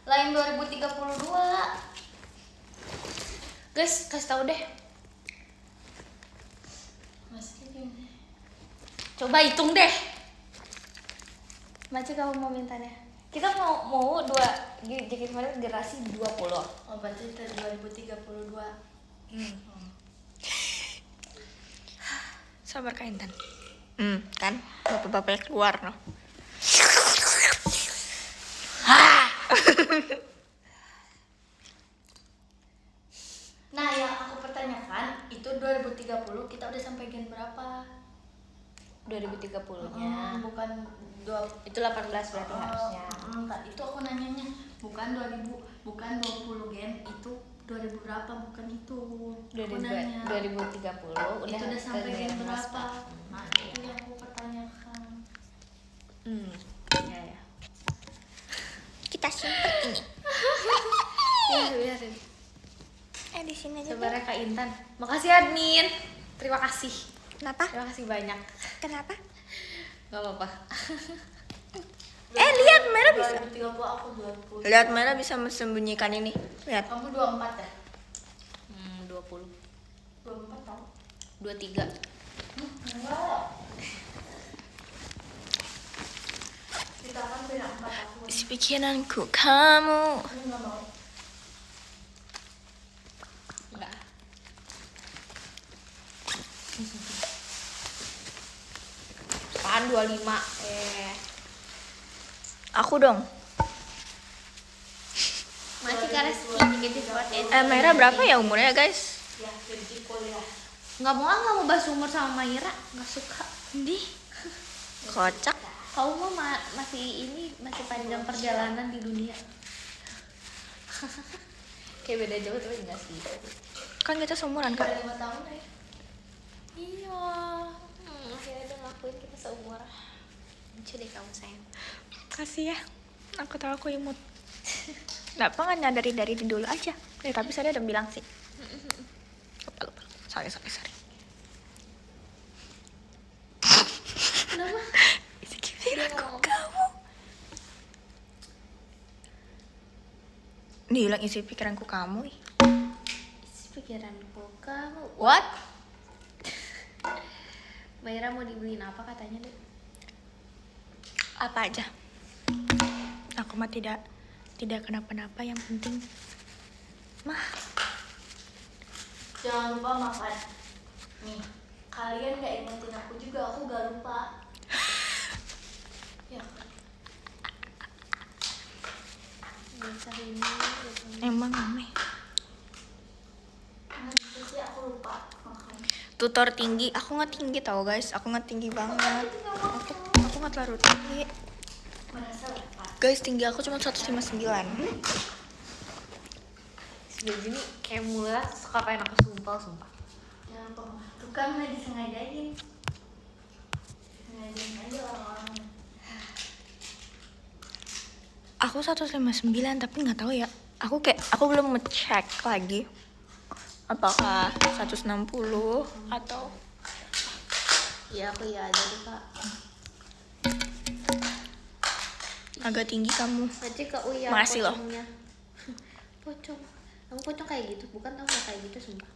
Lain 2032. Guys, kasih tahu deh. Masih gini. Coba hitung deh. Maci kamu mau mintanya. Kita mau dua JKT48 generasi 20. Oh, berarti itu 2032. Sabar Kak Intan. Kan bapak-bapaknya keluar no. Nah, yang aku pertanyakan itu 2030 kita udah sampai gen berapa? 2030-nya. Bukan 2 Itu 18 berarti harusnya. Enggak, itu aku nanyanya bukan 20 gen itu 2000 berapa, bukan itu. Aku nanya. 2030 Itu udah sampai gen gen berapa? Nah, Itu yang aku pertanyakan. Ya ya. Kita simpen ini. Ya, biarin. Di sini aja. Sabarnya Kak Intan. Makasih admin. Terima kasih. Kenapa? Terima kasih banyak. Kenapa? Gak apa-apa. Lihat Merah bisa. 2030 aku 20. Lihat Merah bisa mensembunyikan ini. Lihat. Kamu 24 ya? 20. 24 tau? 23. Enggak. Kita kan beda 4 tahun. Isi pikiranku kamu. Aku nggak mau. Enggak. Apaan 25? Aku dong. Masih Kareski JKT48. Merah berapa ya umurnya guys? Ya, jadi kuliah. Nggak mau bahas umur sama Maira. Nggak suka. Di. Kocak. Kamu mah masih panjang perjalanan di dunia. Kayak beda jauh tapi enggak sih. Kan kita seumuran kan? Udah 5 tahun ya? Iya. Akhirnya udah ngakuin kita seumuran. Lucu deh kamu sayang. Kasih ya. Aku tahu aku imut. Kenapa nggak nyadari dari dulu aja? Tapi saya udah bilang sih. Lupa. Sorry. Kenapa? Isi pikiranku kamu. Diulang isi pikiranku kamu. Isi pikiranku kamu. What? Maira mau dibeliin apa katanya deh? Apa aja? Aku mah tidak kenapa-napa, yang penting mah Jangan lupa makan. Nih, kalian gak ingetin aku juga, aku gak lupa. Ya. Bisa ini. emang aneh. Nah, itu sih aku lupa makan. Tutor tinggi, aku nggak tinggi tau guys, aku nggak tinggi banget. Aku nggak terlalu tinggi. Merasa lepas. Guys, tinggi aku cuma 159. Sebelah sini kayak mula suka pengen aku sumpah. Jangan lupa makan. Tuh kan nggak disengajain. Disengajain aja orang-orangnya. Aku 159 tapi nggak tahu ya. Aku belum ngecek lagi apakah 160 atau Iya aku iya aja deh kak. agak tinggi kamu. Aja kak Uya. Makasih loh. Pocong. Kamu pocong kayak gitu, bukan kamu nggak kayak gitu sumpah.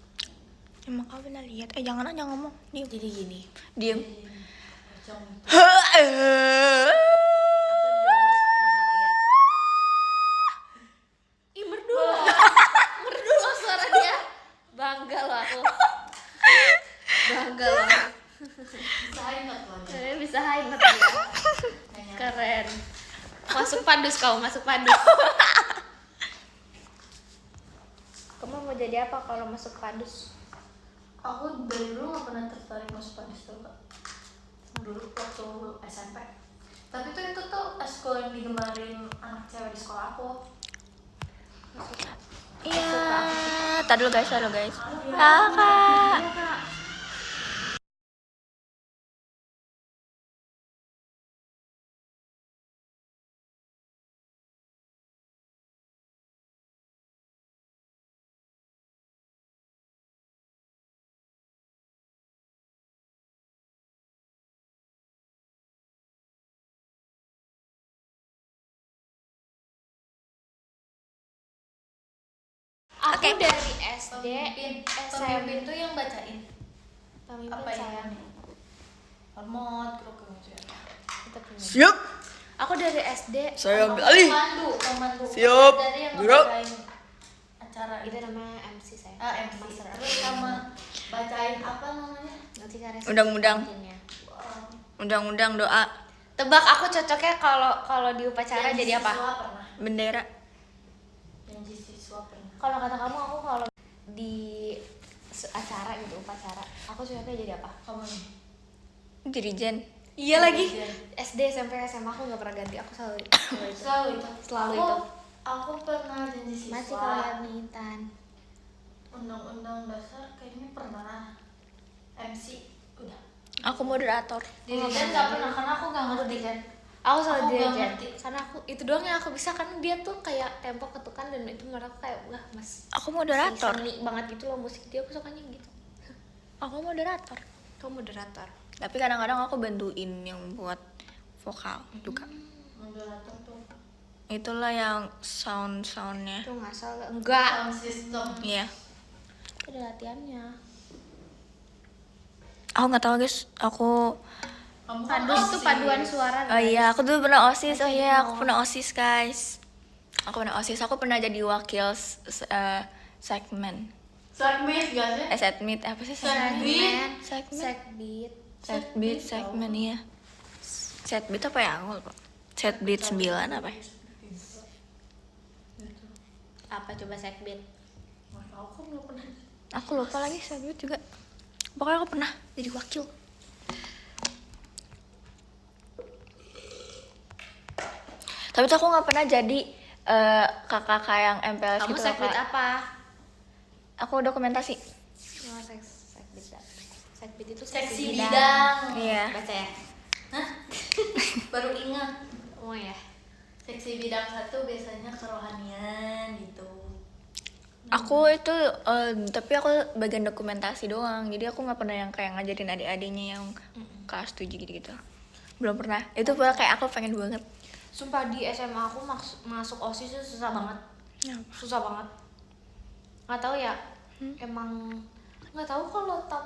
Emang kau pernah lihat? Jangan aja ngomong. Diem. Jadi gini. Diem. Pocong itu. Aku dulu pernah lihat. Ih, merdu loh. Merdu loh suara dia. Bangga loh aku. Bangga loh. Bisa ingat loh ya. Kalian bisa high note ya. Keren. Masuk padus kau, masuk padus. Kamu mau jadi apa kalau masuk padus? Aku dari dulu gak pernah tertarik masuk padus tuh kak. Dulu waktu SMP. Tapi tuh itu tuh eskul yang digemarin anak cewek di sekolah aku. Iya. Tadi dulu guys, Kakak. Aku Oke. dari SD, Pemimpin tuh yang bacain. Pemimpin Apa sayang. ini? Hormon, keruk gitu ya. Kita punya. Siap. Aku dari SD. Saya Pemandu, ambil alih. pemandu. Siap. Dari yang Gerak. ngebacain acara Itu namanya MC saya. MC. Master. Terus sama bacain apa namanya? Nanti karya Undang-undang. selanjutnya. Undang-undang doa. Tebak aku cocoknya kalau di upacara Janji jadi apa? siswa pernah. Bendera. Janji siswa pernah. Kalau kata kamu aku kalau di acara gitu upacara, aku cocoknya jadi apa? Kamu nih. Dirijen. Iya lagi. Dirijen. SD, SMP, SMA aku nggak pernah ganti. Aku selalu itu. Selalu itu. Selalu aku, itu. Aku pernah janji siswa. Masih kalian Intan. Undang-undang dasar kayaknya pernah. MC udah. Aku moderator. Dirijen nggak pernah karena aku nggak ngerti kan. Aku selalu Aku nggak dirijen. ngerti. Karena aku itu doang yang aku bisa karena dia tuh kayak tempo ketukan dan itu menurut aku kayak wah mas. Aku moderator. Seni banget gitu loh musik dia, aku sukanya gitu. Aku moderator. Kamu moderator. Tapi kadang-kadang aku bantuin yang buat vokal juga. Moderator tuh. Itulah yang sound-soundnya. Itu ngasal gak? Enggak. Sound system. Iya. Ada latihannya. Aku nggak tahu guys. Aku. Kamu kan Padus tuh OSIS. paduan suara. Oh iya, aku dulu pernah osis. Oh iya, aku Mau. pernah osis guys. Aku pernah osis. Aku pernah jadi wakil segmen. Segmen gak sih? Admit apa sih Segmen. Segmen. Segbeat. Segmen iya. Setbeat apa ya? Aku lupa. Setbeat 9 apa ya? Apa coba segbeat? Aku belum pernah. Aku lupa lagi setbeat juga. Pokoknya aku pernah jadi wakil. Tapi tuh aku nggak pernah jadi kakak yang MPLS Kamu gitu. segbeat Kak. apa? Aku dokumentasi. Oh, segbeat. Segbeat itu Seksi bidang. Iya. Baca ya. Hah? Baru ingat. Oh ya. Seksi bidang 1 biasanya kerohanian gitu. Aku itu tapi aku bagian dokumentasi doang. Jadi aku nggak pernah yang kayak ngajarin adik-adiknya yang kelas 7 gitu-gitu. Belum pernah. Itu pula kayak aku pengen banget. Sumpah di SMA aku masuk OSIS itu susah banget. Susah banget. Nggak tahu ya. Emang nggak tahu kalau top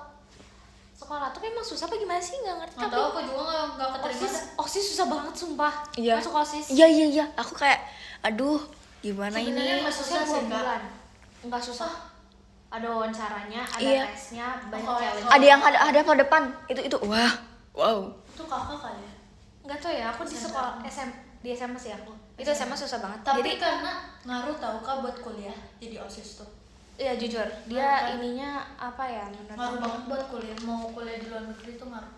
sekolah tuh emang susah apa gimana sih, nggak ngerti. Nggak Tapi tahu, aku juga nggak keterima. OSIS susah banget sumpah. Iya. Masuk OSIS. Iya. Aku kayak aduh, gimana Sebenarnya ini? nggak susah sih, 2 Kak. bulan. Enggak susah. Ada wawancaranya, ada Iya. tesnya, banyak Oh, challenge. Ada yang ada pada depan. Itu wah. Wow. Itu kakak kali ya. Enggak tahu ya, aku di SMP. sekolah di SMA sih aku. Itu SMA susah banget. Tapi Jadi karena ngaruh tau kak buat kuliah jadi OSIS tuh. ya jujur, Ngaruh dia kan? ininya apa ya menurut Ngaruh aku. banget buat kuliah. Mau kuliah di luar negeri tuh ngaruh.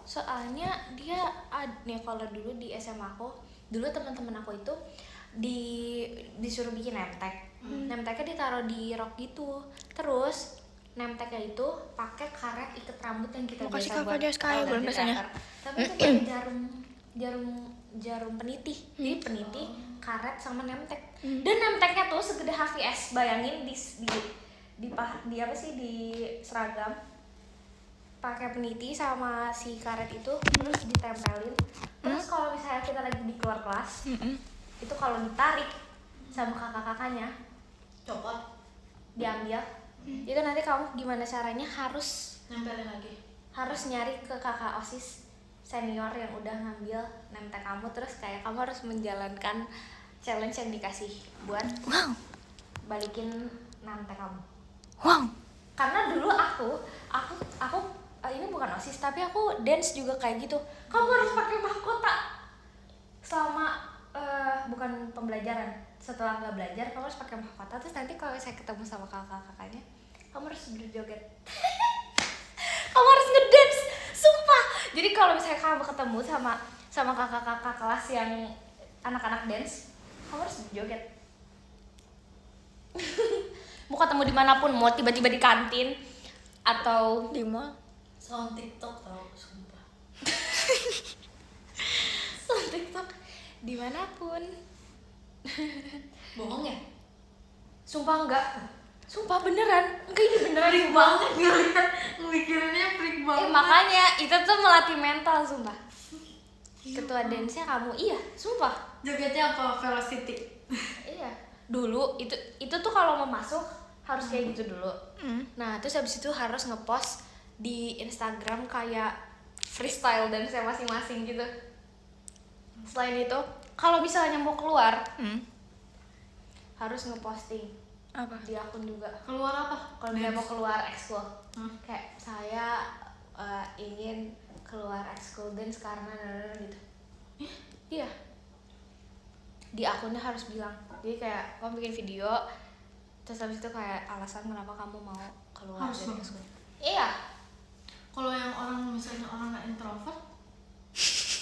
Soalnya dia nih kalau dulu di SMA aku, dulu teman-teman aku itu disuruh bikin nemtek. Nemteknya ditaruh di rok gitu. Terus nemteknya itu pakai karet ikat rambut yang kita Makasih, biasa Kak, buat dia sekali buat belum di biasanya. teater. Tapi itu pakai jarum peniti. Jadi peniti, karet sama nemtek. Dan nemteknya tuh segede HVS. Bayangin di apa sih, di seragam pakai peniti sama si karet itu terus ditempelin. Terus kalau misalnya kita lagi di keluar kelas, itu kalau ditarik sama kakak-kakaknya Copot, diambil. Itu nanti kamu gimana caranya harus nempelin lagi. nyari ke kakak OSIS senior yang udah ngambil name tag kamu, terus kayak kamu harus menjalankan challenge yang dikasih buat Wow. balikin name tag kamu. Wow. Karena dulu aku ini bukan OSIS tapi aku dance juga kayak gitu. Kamu harus pakai mahkota selama bukan pembelajaran. Setelah nggak belajar kamu harus pakai mahkota, terus nanti kalau saya ketemu sama kakak-kakaknya kamu harus berjoget. Kamu harus ngedance, sumpah. Jadi kalau misalnya kamu ketemu sama kakak-kakak kelas yang anak-anak dance, kamu harus berjoget. Mau ketemu dimanapun, mau tiba-tiba di kantin atau Di mall. Sound TikTok tau, sumpah. sound TikTok dimanapun. Bohong ya? Sumpah enggak, sumpah beneran, enggak ini beneran. Freak banget ngeliat, mikirinnya freak banget. Makanya itu tuh melatih mental, sumpah. Ketua dance-nya kamu, iya, sumpah. Jogetnya apa? Velocity. Iya. Dulu itu tuh kalau mau masuk harus kayak gitu dulu. Nah, terus habis itu harus ngepost di Instagram kayak freestyle dance-nya masing-masing gitu. Selain itu, kalau misalnya mau keluar harus ngeposting Apa? di akun juga. Keluar apa? Kalau misalnya mau keluar ekskul, Hmm. kayak saya ingin keluar ekskul dance karena gitu. Iya. Di akunnya harus bilang. Jadi kayak kamu bikin video, terus habis itu kayak alasan kenapa kamu mau keluar Harus dari banget. ekskul. Iya. Kalau yang orang misalnya orang nggak introvert,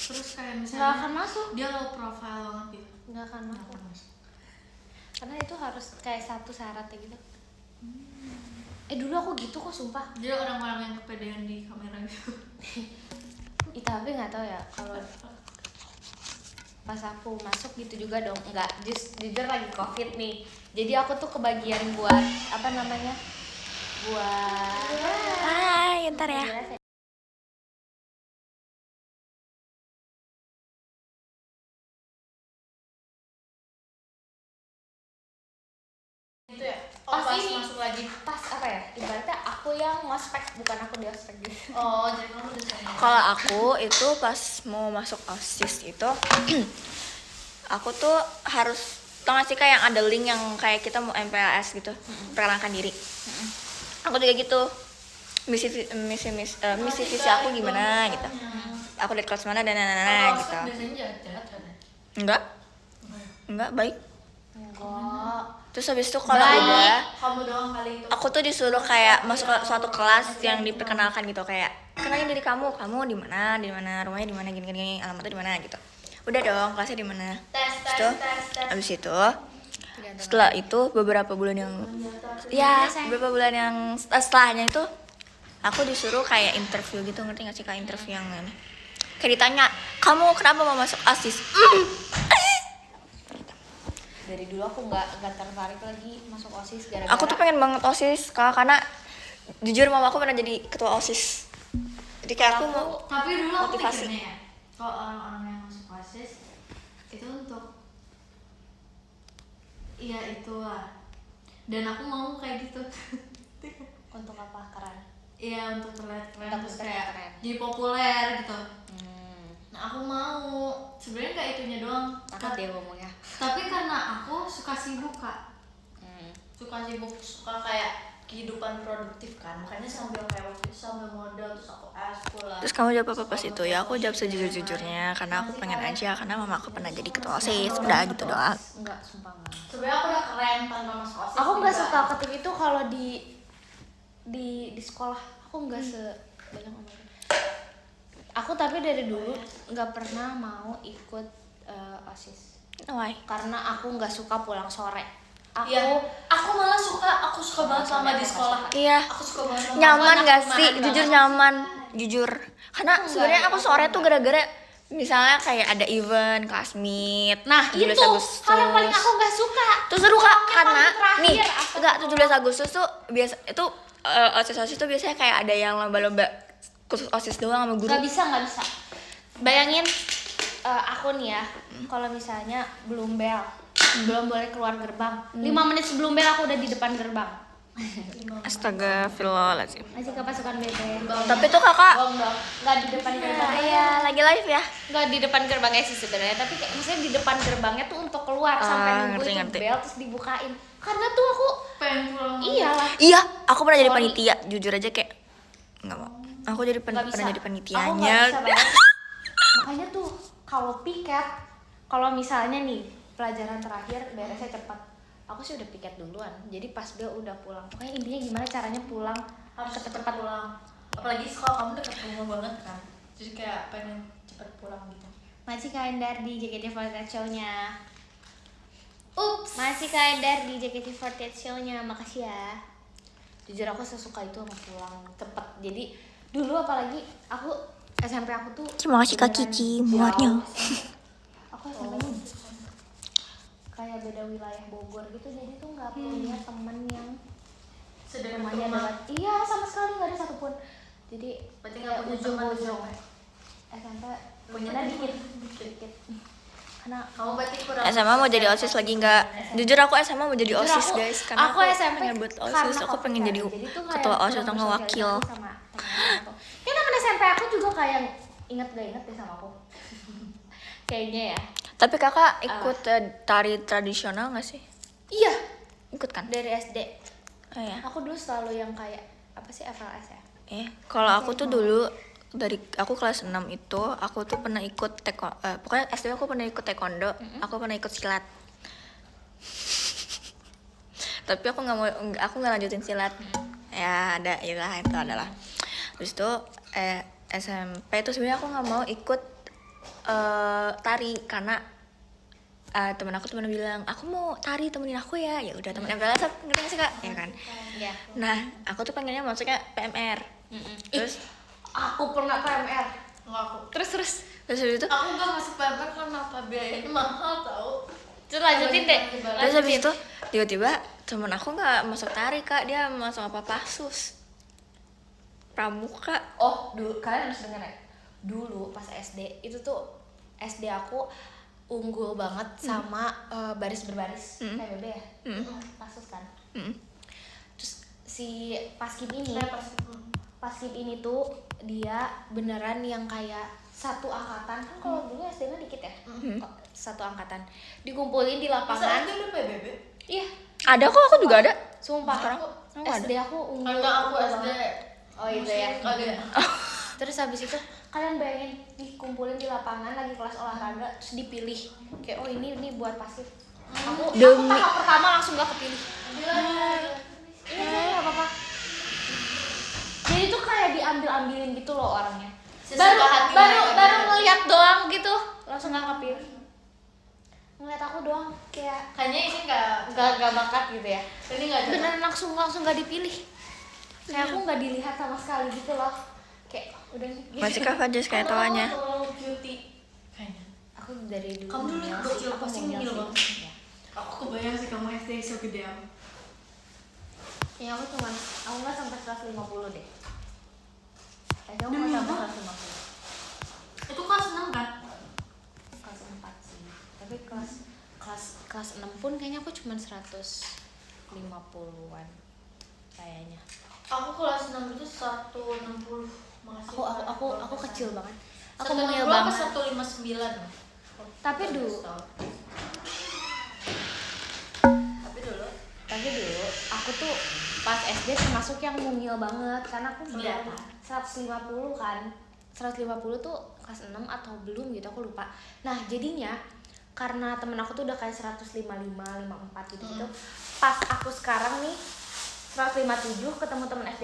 terus kayak Nggak misalnya akan masuk. dia low profile banget gitu. Nggak akan Nggak masuk. akan masuk. Karena itu harus kayak satu syaratnya gitu. Dulu aku gitu kok, sumpah. Jadi orang-orang yang kepedean di kamera gitu. Tapi nggak tahu ya kalau pas aku masuk gitu juga dong. Nggak, jujur lagi COVID nih. Jadi aku tuh kebagian buat apa namanya? Buat Hai, ntar ya. Gitu ya? Pas Pas ini. masuk lagi. Pas apa ya? Ibaratnya aku yang ngospek, bukan aku di ospek gitu. Oh, jadi kamu udah senior. Kalau aku itu pas mau masuk OSIS itu aku tuh harus tau gak sih kayak yang ada link yang kayak kita mau MPLS gitu, perkenalkan diri. Aku juga gitu. Misi visi aku gimana gitu. Aku dari kelas mana dan Kalau gitu. ospek biasanya jahat-jahat kan ya? Enggak baik. Enggak. Terus habis itu kalau Baik. udah Kamu doang kali itu. aku tuh disuruh kayak masuk ke suatu kelas yang diperkenalkan gitu, kayak kenalin diri kamu di mana, rumahnya di mana, gini, alamatnya di mana gitu. Udah dong, kelasnya di mana. Terus abis itu setelah itu beberapa bulan yang setelahnya itu aku disuruh kayak interview gitu, ngerti gak sih, kayak interview yang ini. Kayak ditanya, kamu kenapa mau masuk OSIS? Dari dulu aku nggak tertarik lagi masuk OSIS gara-gara Aku tuh pengen banget OSIS, Kak, karena jujur mama aku pernah jadi ketua OSIS. Jadi kayak aku mau Tapi dulu aku motivasi. mikirnya ya, kalau orang-orang yang masuk OSIS itu untuk iya itulah. Dan aku mau kayak gitu. untuk apa keren. Iya, untuk terlihat keren, Untuk terus terlihat kayak keren. jadi populer gitu. Nah, aku mau. Sebenarnya nggak itunya doang. Takut dia ngomongnya. Tapi karena aku suka sibuk, Kak. Suka kayak kehidupan produktif kan. Makanya sambil kayak waktu itu sambil modal, terus aku eskul lah. Terus kamu jawab apa pas itu? Ya aku jawab sejujur-jujurnya karena aku pengen aja, karena mama aku pernah jadi ketua OSIS. Udah gitu doang. Enggak, sumpah enggak. Sebenarnya aku udah keren tanpa masuk OSIS. Aku nggak juga. suka ketik itu kalau di sekolah. Aku nggak banyak ngomongin. Aku tapi dari dulu nggak pernah mau ikut OSIS Why? karena aku nggak suka pulang sore. Iya, aku malah aku suka banget selama di sekolah. Iya. Aku suka banget sama Nyaman aku gak anak sih? rumahan Jujur banget. nyaman. Jujur. Karena sebenarnya aku sore tuh gara-gara misalnya kayak ada event, class meet. Nah 17 itu Agustus. hal yang paling aku nggak suka. Terus seru Kak, Yang karena paling terakhir, nih, astagfirullah. enggak 17 Agustus tuh biasa itu OSIS tuh biasanya kayak ada yang lomba-lomba khusus OSIS doang sama guru. Nggak bisa. Bayangin aku nih ya, kalau misalnya belum bel belum boleh keluar gerbang. 5 menit sebelum bel aku udah di depan gerbang. Astaga, Astagfirullahaladzim. Masih ke pasukan BB. Tapi tuh kakak, Bohong dong. Nggak di depan gerbang. iya lagi live ya. Nggak di depan gerbangnya sih sebenarnya, tapi kayak maksudnya di depan gerbangnya tuh untuk keluar sampai nunggu itu ngerti. bel terus dibukain. Karena tuh aku pengen pulang. iyalah Iya, aku pernah jadi Sorry. panitia. Jujur aja kayak nggak mau. Aku jadi nggak bisa. pernah jadi Aku nggak panitianya. bisa banget. Makanya tuh kalau piket, kalau misalnya nih pelajaran terakhir beresnya cepat, aku sih udah piket duluan. Jadi pas bel udah pulang. Pokoknya intinya gimana caranya pulang Harus cepet-cepet pulang. Apalagi sekolah kamu dekat rumah banget kan. Jadi kayak pengen cepet pulang gitu. Masih kalendar di JKT48 show-nya. Ups. Masih kalendar di JKT48 show-nya. Makasih ya. Jujur aku sesuka itu sama pulang cepet. Jadi dulu apalagi aku SMP aku tuh Terima kasih Kak beneran Cici, jauh muatnya. SMP. Aku SMP-nya kayak beda wilayah Bogor gitu. Jadi tuh nggak punya temen yang Sedang rumahnya dekat. Iya, sama sekali nggak ada satupun. Jadi Berarti kayak nggak punya teman ujung-ujung SMP. SMP Punya punya dikit. dikit. Karena Kamu berarti kurang. SMA mau jadi OSIS lagi nggak? Jujur aku SMA mau jadi Jujur OSIS aku- guys, karena aku SMP pengen buat karena OSIS, aku pengen jadi tuh kayak ketua OSIS kurang atau nggak wakil. bersosialisasi sama teman-teman aku. Ya temen SMP aku juga kayak inget gak inget deh sama aku. Kayaknya ya. Tapi kakak ikut tari tradisional nggak sih? Iya, Ikut kan? dari SD. Oh ya. Aku dulu selalu yang kayak apa sih FLS ya? Kalau aku tuh dulu dari aku kelas 6 itu aku tuh pernah ikut pokoknya SD aku pernah ikut taekwondo, aku pernah ikut silat. Tapi aku nggak lanjutin silat. Ya ada lah itu adalah. Terus itu SMP itu sebenarnya aku nggak mau ikut tari karena temen aku pernah bilang aku mau tari, temenin aku ya. Ya udah, temen MPLS ngerti gak sih kak? Ya kan. Iya. Nah aku tuh pengennya masuknya PMR. Terus Aku pernah PMR. Nggak aku. Terus habis itu Aku nggak masuk PMR karena apa, biayanya mahal tau. terus lanjutin deh. Terus habis itu tiba-tiba temen aku nggak masuk tari kak, dia masuk apa pasus pramuka. Oh, dulu kalian harus denger ya. Dulu pas SD itu tuh SD aku unggul banget sama baris berbaris PBB ya. Pasus kan. Terus si Paskim ini, Paskim ini tuh dia beneran yang kayak satu angkatan kan, kalau dulu SD-nya dikit ya. Satu angkatan dikumpulin di Masa lapangan. itu udah PBB? Iya, Ada kok, aku juga ada. sumpah Sekarang? aku Aku ada. SD aku unggul. Karena aku unggul SD. banget. Oh itu ya. Kagak. Terus habis itu kalian bayangin dikumpulin di lapangan lagi kelas olahraga terus dipilih kayak oh ini buat pasif. Aku tahap pertama langsung gak kepilih. Iya nggak apa-apa. Jadi tuh kayak diambil-ambilin gitu loh orangnya. Sesuka hati Baru mereka. ngeliat doang gitu langsung gak kepilih. Ngeliat aku doang kayak Kayaknya ini nggak gak bakat gitu ya. ini nggak cocok. Beneran langsung gak dipilih. Kayak aku gak dilihat sama sekali gitu loh. Kayak udah gitu. Masih kak Fajas kayak tawanya. Terlalu cutie. Kayaknya. Aku dari dulu Kamu dulu mungil gokil, aku pasti mungil mungil sih. banget. Ya. Aku kebayang sih kamu SD segede aku. Ya aku nggak sampai 150 deh. Aku Demi nggak sampai apa? 150. Itu kelas 6 kan? Kelas 4 sih. Tapi kelas 6 pun kayaknya aku cuma 150-an kayaknya. Aku kelas 6 itu 160. Makasih. Aku kecil banget. Aku 160 mungil apa banget. 159? Tapi dulu Tapi dulu aku tuh pas SD termasuk yang mungil banget karena aku Kelihatan. 150 kan. 150 tuh kelas 6 atau belum gitu aku lupa. Nah, jadinya karena temen aku tuh udah kayak 155, 54 gitu. Pas aku sekarang nih 157 ketemu temen SD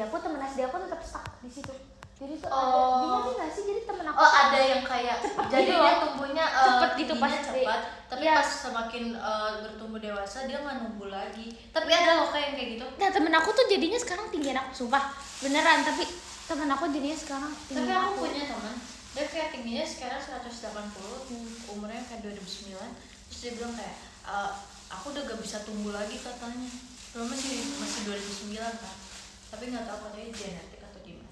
aku tetap stuck di situ. Jadi tuh ada, dia nggak sih, jadi temen aku ada yang kayak jadi gitu dia loh. tumbuhnya Cepet gitu tingginya pas cepat, tapi iya. pas semakin bertumbuh dewasa dia nggak nunggu lagi. Tapi ada loh kayak gitu. Nah, temen aku tuh jadinya sekarang tinggian aku, sumpah beneran. Tapi temen aku jadinya sekarang Tapi tinggian aku punya teman, dia kayak tingginya sekarang 180, umurnya kayak 2009. Terus dia bilang kayak aku udah gak bisa tumbuh lagi katanya. Belum masih 2009 kan. Tapi nggak tahu katanya genetik atau gimana.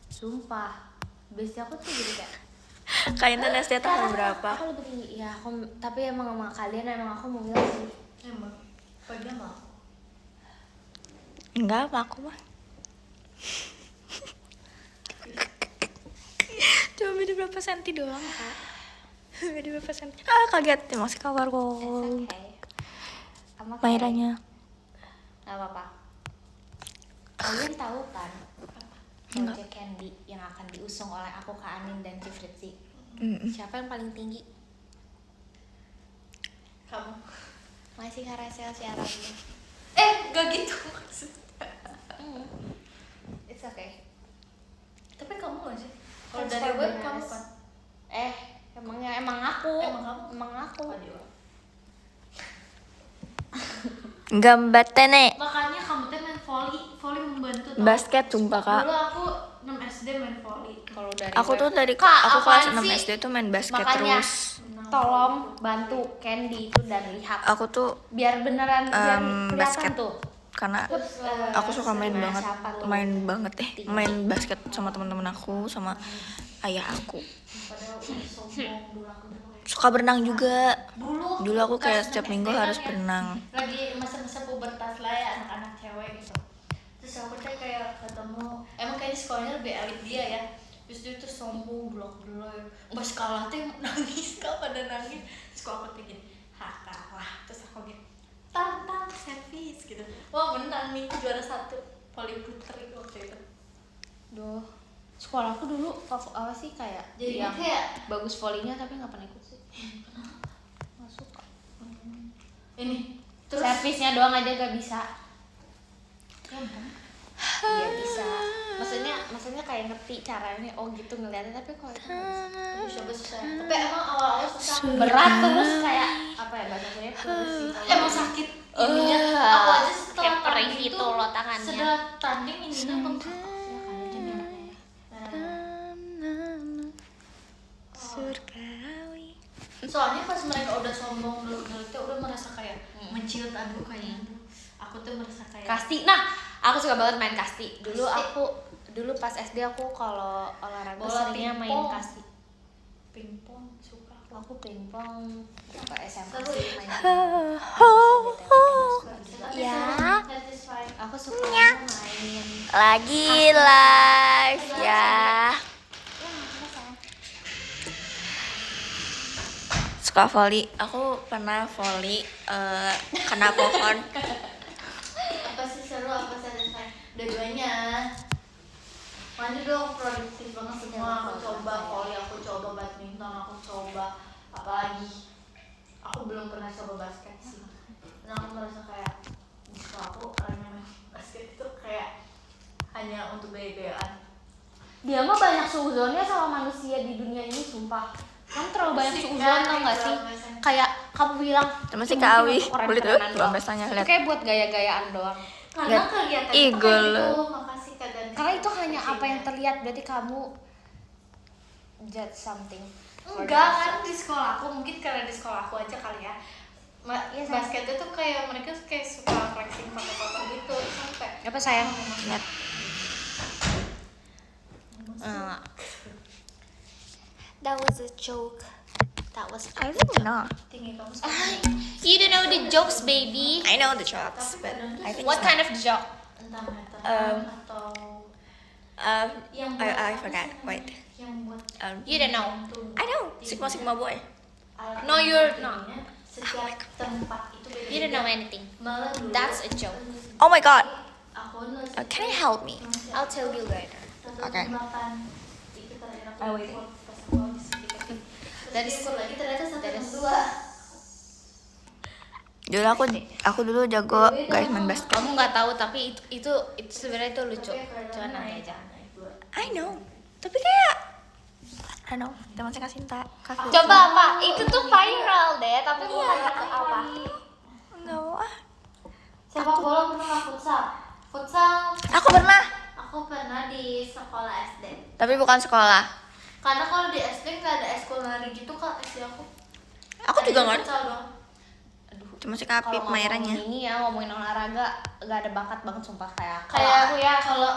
Sumpah, base aku tuh jadi kayak Kak Intan SD tahun berapa? Aku lebih tinggi. Ya, tapi emang sama kalian emang aku mau bilang sih. Emang pada mah Enggak apa aku mah. Cuma beda berapa senti doang kak. Beda berapa senti. Kaget masih kabar kok. Oke. Sama kayak- Mairanya. Gak apa-apa. Kalian tahu kan Enggak. Project Candy yang akan diusung oleh aku, Kak Anin, dan Ci Fritzi. Mm-mm. Siapa yang paling tinggi? kamu. Masih Karesel siaran. Gak gitu maksudnya. It's okay. Tapi kamu gak sih? Kalau Thanks dari for web being kamu honest. kan? Emang aku. Emang kamu? Emang aku. Aduh. Gambate nih. Makanya kamu tuh main volley membantu tau. Basket sumpah kak. Dulu aku 6 SD main volley. Kalau dari Aku web. tuh dari Kak, aku kelas apaan 6 sih? SD tuh main basket Makanya terus. tolong bantu Candy itu dan lihat Aku tuh biar beneran biar kelihatan basket. tuh. Karena Terus, aku suka main sama banget, siapa tuh? main basket sama teman-teman aku, sama ayah aku. Padahal udah sombong dulu aku dulu. Suka berenang juga. Dulu Dulu aku kayak kelas setiap 6 minggu SD harus kan ya, berenang. lagi masa-masa pubertas lah ya, anak-anak cewek gitu. Terus aku tuh kayak ketemu, emang kayaknya sekolahnya lebih elit dia ya. Terus dia tuh sombong, blok-blok. Pas kalah tuh nangis, kak pada nangis. Terus kok aku thinking, kalah. Terus aku gitu, tantang servis gitu. Wah menang nih, juara 1 volley putri waktu itu. Duh, sekolah aku dulu apa sih kayak Jadi yang kayak bagus volley-nya tapi nggak pernah ikut sih. Nggak suka. ini terus Servisnya doang aja gak bisa. gampang. Iya bisa. Maksudnya kayak ngerti caranya. Oh gitu ngeliatnya, tapi kalau itu nggak bisa. Susah. Tapi emang awal-awal susah. Berat terus kayak apa ya bahasanya terus sih. Emang sakit ininya. Aku aja setelah kayak perih tanding gitu tuh, loh tangannya. setelah tanding ininya bengkak. Ya kan itu Surgawi. Soalnya pas mereka udah sombong dulu tuh udah merasa kayak menciut aduh kayaknya. Aku tuh merasa kayak Kasti. Nah, aku suka banget main kasti. Kasti. Dulu pas SD aku kalau olahraga Bola seringnya main pingpong. kasti. pingpong suka aku. Aku pingpong ke SMA Seru sih ya? main. Tapi Ya. seru, satisfying. Aku suka main. Lagi live ya. Suka volley. Aku pernah volley kena pohon. Apa sih seru, apa satisfying? Dua-duanya. Mana dulu aku produktif banget semua. Aku coba volley, aku coba badminton, aku coba apa lagi. Aku belum pernah coba basket sih. Dan aku merasa kayak di sekolah aku orang yang main basket itu kayak hanya untuk gaya-gayaan. Dia mah banyak suuzonnya sama manusia di dunia ini, sumpah. Kamu terlalu banyak suuzon tau gak sih? Kayak kamu bilang Sama si "Itu Kak mungkin Awi. untuk Boleh tuh, keren-kerenan belum doang." bestanya Itu lihat. kayak buat gaya-gayaan doang. Karena Lihat. kegiatan Ih, itu kayak gol. gitu. Makasih Kak Dan. Karena itu hanya apa yang terlihat, berarti kamu judge something. Enggak kan di sekolah aku, mungkin karena di sekolah aku aja kali ya. Iya, sama. Basket itu kayak mereka kayak suka flexing foto-foto gitu sampai Apa sayang? Lihat. That was a joke. That was I don't know. tinggi kamu You don't know the jokes, baby. I know the jokes, but I think What it's kind of joke? entah meter atau not. yang buat I apa forgot. sih Wait. namanya? Yang buat You don't know. I know. Sigma boy. alat No, you're not. ininya, setiap tempat itu beda. You don't know anything. Malah dulu That's a joke. Oh my god. aku nulis Can you help me? I'll tell you later. Okay. Itu terakhir aku Oh, wait. ikut pas aku habis dikit. That Terus is- ikut lagi ternyata that is- 162. Dulu aku dulu jago guys main basket. Kamu nggak tahu, tapi itu sebenarnya itu lucu. Cuman nanti aja. I know. Tapi kayak I don't know. Teman saya Kasinta. Kak Filter. Coba apa? Itu tuh viral deh, tapi bukan apa. Enggak mau ah. Sepak bola pernah nggak futsal? Futsal Aku pernah. aku pernah di sekolah SD. Tapi bukan sekolah. Karena kalau di SD nggak ada ekskul lari gitu kak SD aku. Aku juga nggak ada. futsal doang. Cuma si Kapip Kalau Mairanya. ngomongin ini ya, ngomongin olahraga nggak ada bakat banget sumpah kayak Kayak aku ya. kalau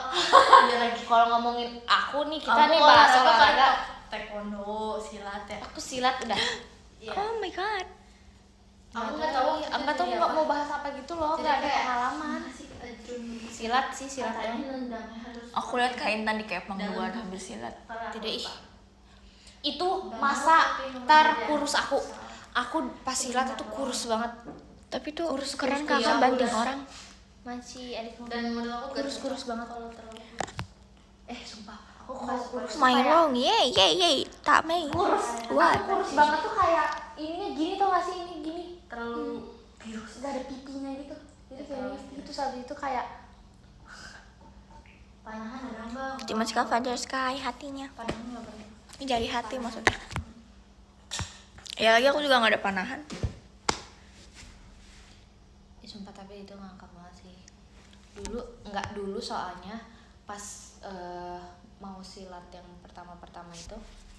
ada lagi Kalau ngomongin aku nih, kita Kamu nih bahas olahraga olahraga. taekwondo, silat ya. Aku silat udah. Iya. Oh my god. Aku nggak tahu. Enggak tahu nggak mau bahas apa gitu loh, Jadi nggak ada kayak, pengalaman. Silat sih, silat Katanya doang. nendangnya harus. Aku lihat Kak Intan di Kepang duluan habis silat. Tidak ih. Itu masa terkurus aku. Aku pas silat itu kurus banget. Tapi tuh Kurus, keren kurus, kakak iya, banting kurus. orang. Masih edik mau. Dan menurut aku Kurus-kurus banget. kalau terlalu Sumpah. aku kalau kurus Main wrong, yey yey yey, tak main. kurus. What? Aku kurus banget tuh kayak ininya gini tau gak sih, ini gini. terlalu virus. Gak ada pipinya gitu. Jadi kayak Terlalu itu saat itu kayak Panahan ada bang. Cuma Kak Sky hatinya. Panahan nggak pernah. Ini jari hati maksudnya. Ya lagi aku juga nggak ada panahan. sumpah tapi itu ngangkat banget sih. Dulu soalnya pas mau silat yang pertama itu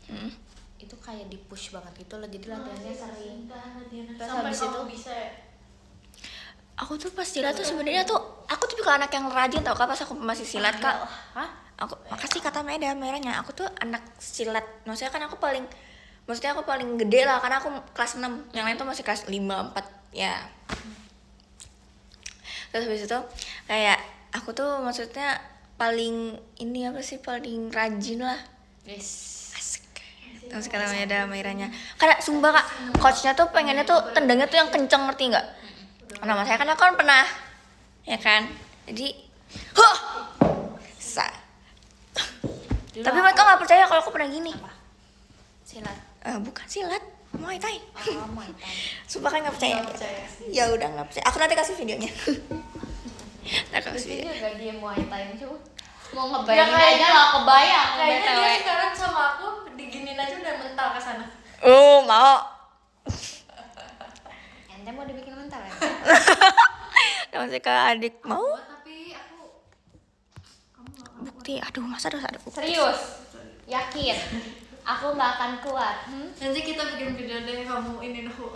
Hmm. itu kayak di push banget gitu loh, jadi latihannya sering. Terus Sampai habis kamu itu bisa ya? Aku tuh pas silat tuh sebenarnya tuh aku tuh juga anak yang rajin tau kak pas aku masih silat kak. hah Aku makasih kata Meda merahnya. Aku tuh anak silat. Maksudnya kan aku paling gede lah karena aku kelas 6. Yang lain tuh masih kelas 5, 4 ya. Terus habis itu kayak aku tuh maksudnya paling ini apa sih paling rajin lah. Asik. Terus kata Meda merahnya. Karena sumpah kak, coachnya tuh pengennya tuh tendangnya tuh yang kenceng ngerti nggak? Nah saya kan aku kan pernah ya kan. Jadi Dulu tapi aku- mereka nggak percaya kalau aku pernah gini. silat. Bukan silat, Muay Thai. Muay Thai. Sumpah kan nggak percaya. Nggak percaya. Ya udah nggak percaya. Aku nanti kasih videonya. Ntar Terus kasih video. juga dia Muay Thai sih. Mau Ya, ngebayangin kayaknya- aja lah, kebayang Kayaknya BTW. dia sekarang sama aku diginin aja udah mental ke sana. Oh mau. Ente mau dibikin mental ya? Masih ke adik mau. Tapi aku Bukti. Aduh masa harus ada bukti. Serius? Yakin? Aku nggak akan kuat. nanti kita bikin video deh kamu ini aku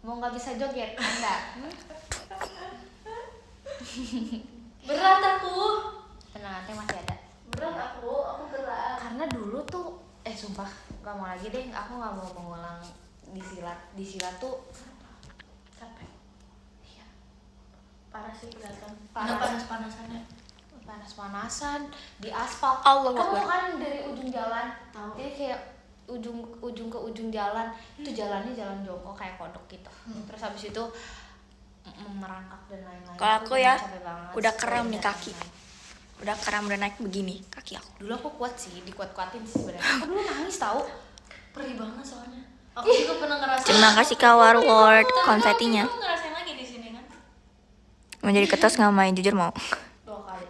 Mau nggak bisa joget? Enggak. berat aku. Tenang, nanti masih ada. Berat aku berat. Karena dulu tuh, sumpah nggak mau lagi deh. Aku nggak mau mengulang di silat. Di silat tuh Capek. iya, Parah sih kelihatan. Parah. Panas-panasannya. panas-panasan di aspal. Allah Kamu Akbar. kan dari ujung jalan, Tahu. jadi kayak ujung ke ujung jalan itu jalannya jalan jongkok kayak kodok gitu. Terus habis itu merangkak dan lain-lain. Kalau Itu aku ya, capek banget. udah kram nih Sepeda kaki. dan lain-lain. Udah kram udah naik begini kaki aku. Dulu aku kuat sih, dikuat-kuatin sih sebenarnya. Aku dulu nangis tahu. Perih banget soalnya. Aku juga pernah ngerasain. Terima kasih Kak Warlord konfetinya. Kamu ngerasain lagi di sini kan? Mau jadi ketos nggak main jujur mau. 2 kali.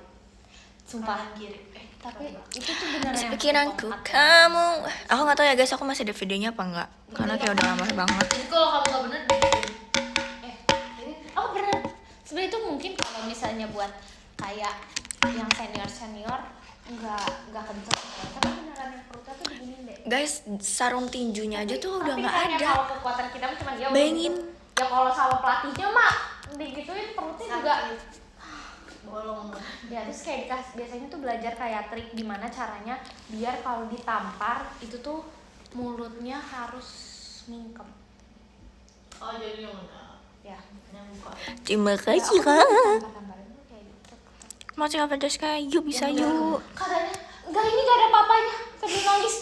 Sumpah. Kanan kiri. Tapi itu tuh beneran. Pikiranku yang kamu. Aku nggak tahu ya guys, aku masih ada videonya apa enggak? Karena kayak udah lama banget. Jadi kalau kamu nggak bener bikin. ini aku pernah sebenarnya itu mungkin kalau misalnya buat kayak yang senior nggak kenceng, tapi beneran yang perutnya tuh begini deh. Guys, sarung tinjunya aja tuh udah Tapi nggak kayaknya ada. kalau kekuatan kita mah cuma dia udah Bayangin. gitu. Ya kalau sama pelatihnya mah digituin perutnya juga. Bolong. Ya terus kayak biasanya tuh belajar kayak trik gimana caranya biar kalau ditampar itu tuh mulutnya harus mingkem. Oh jadi yang Ya. buka. Terima kasih Ya, Kak. tampar-tamparin tuh kayak gitu. Masih apa guys Kak? Yuk bisa yuk. Katanya enggak, ini gak ada apa-apanya sambil nangis.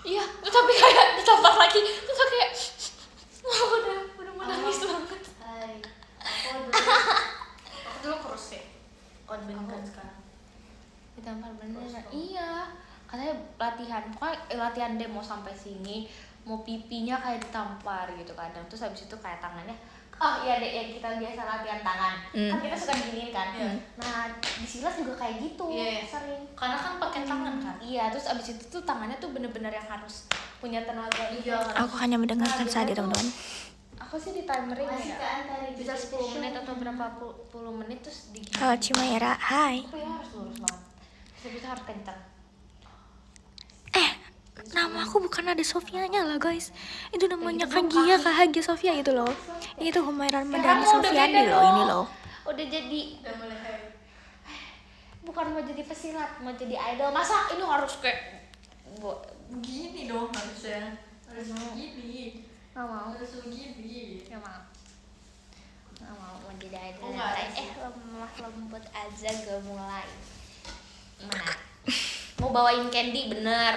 Iya, tapi kayak ditampar lagi terus kayak udah mau nangis banget. Hai. Aku dulu kurus ya. Kalau dibandingkan sekarang. Ditampar beneran. Iya, katanya latihan demo sampai sini mau pipinya kayak ditampar gitu kadang. Terus habis itu kayak tangannya iya deh yang kita biasa latihan tangan. Kan kita suka diginiin kan. Iya. Nah, di silat juga kayak gitu. Iya. Sering. Karena kan pakai tangan kan. Iya, terus abis itu tuh tangannya tuh bener-bener yang harus punya tenaga. Iya. Aku hanya mendengarkan saja teman-teman. Aku sih di timerin Masih ya. kan Bisa 10 menit atau berapa puluh menit terus di Kalau Cimaera, hai. Tapi harus lurus banget. Terus harus kencang. Nama aku bukan ada Sofianya lah guys. Itu namanya Kak Gia, Kak Hagia Sofia gitu loh. Ini tuh Humaira Ramadhani Sekarang udah Sofiandi beda loh, dong. ini loh. Udah jadi Udah mulai hype. bukan mau jadi pesilat, mau jadi idol. Masa ini harus kayak Begini dong harusnya. Harus begini. Nggak mau. Harus begini. Nggak mau. Nggak mau tidak ada. Oh, nggak ada sih. Lemah lembut aja gak mulai. Mana? Mau bawain candy bener.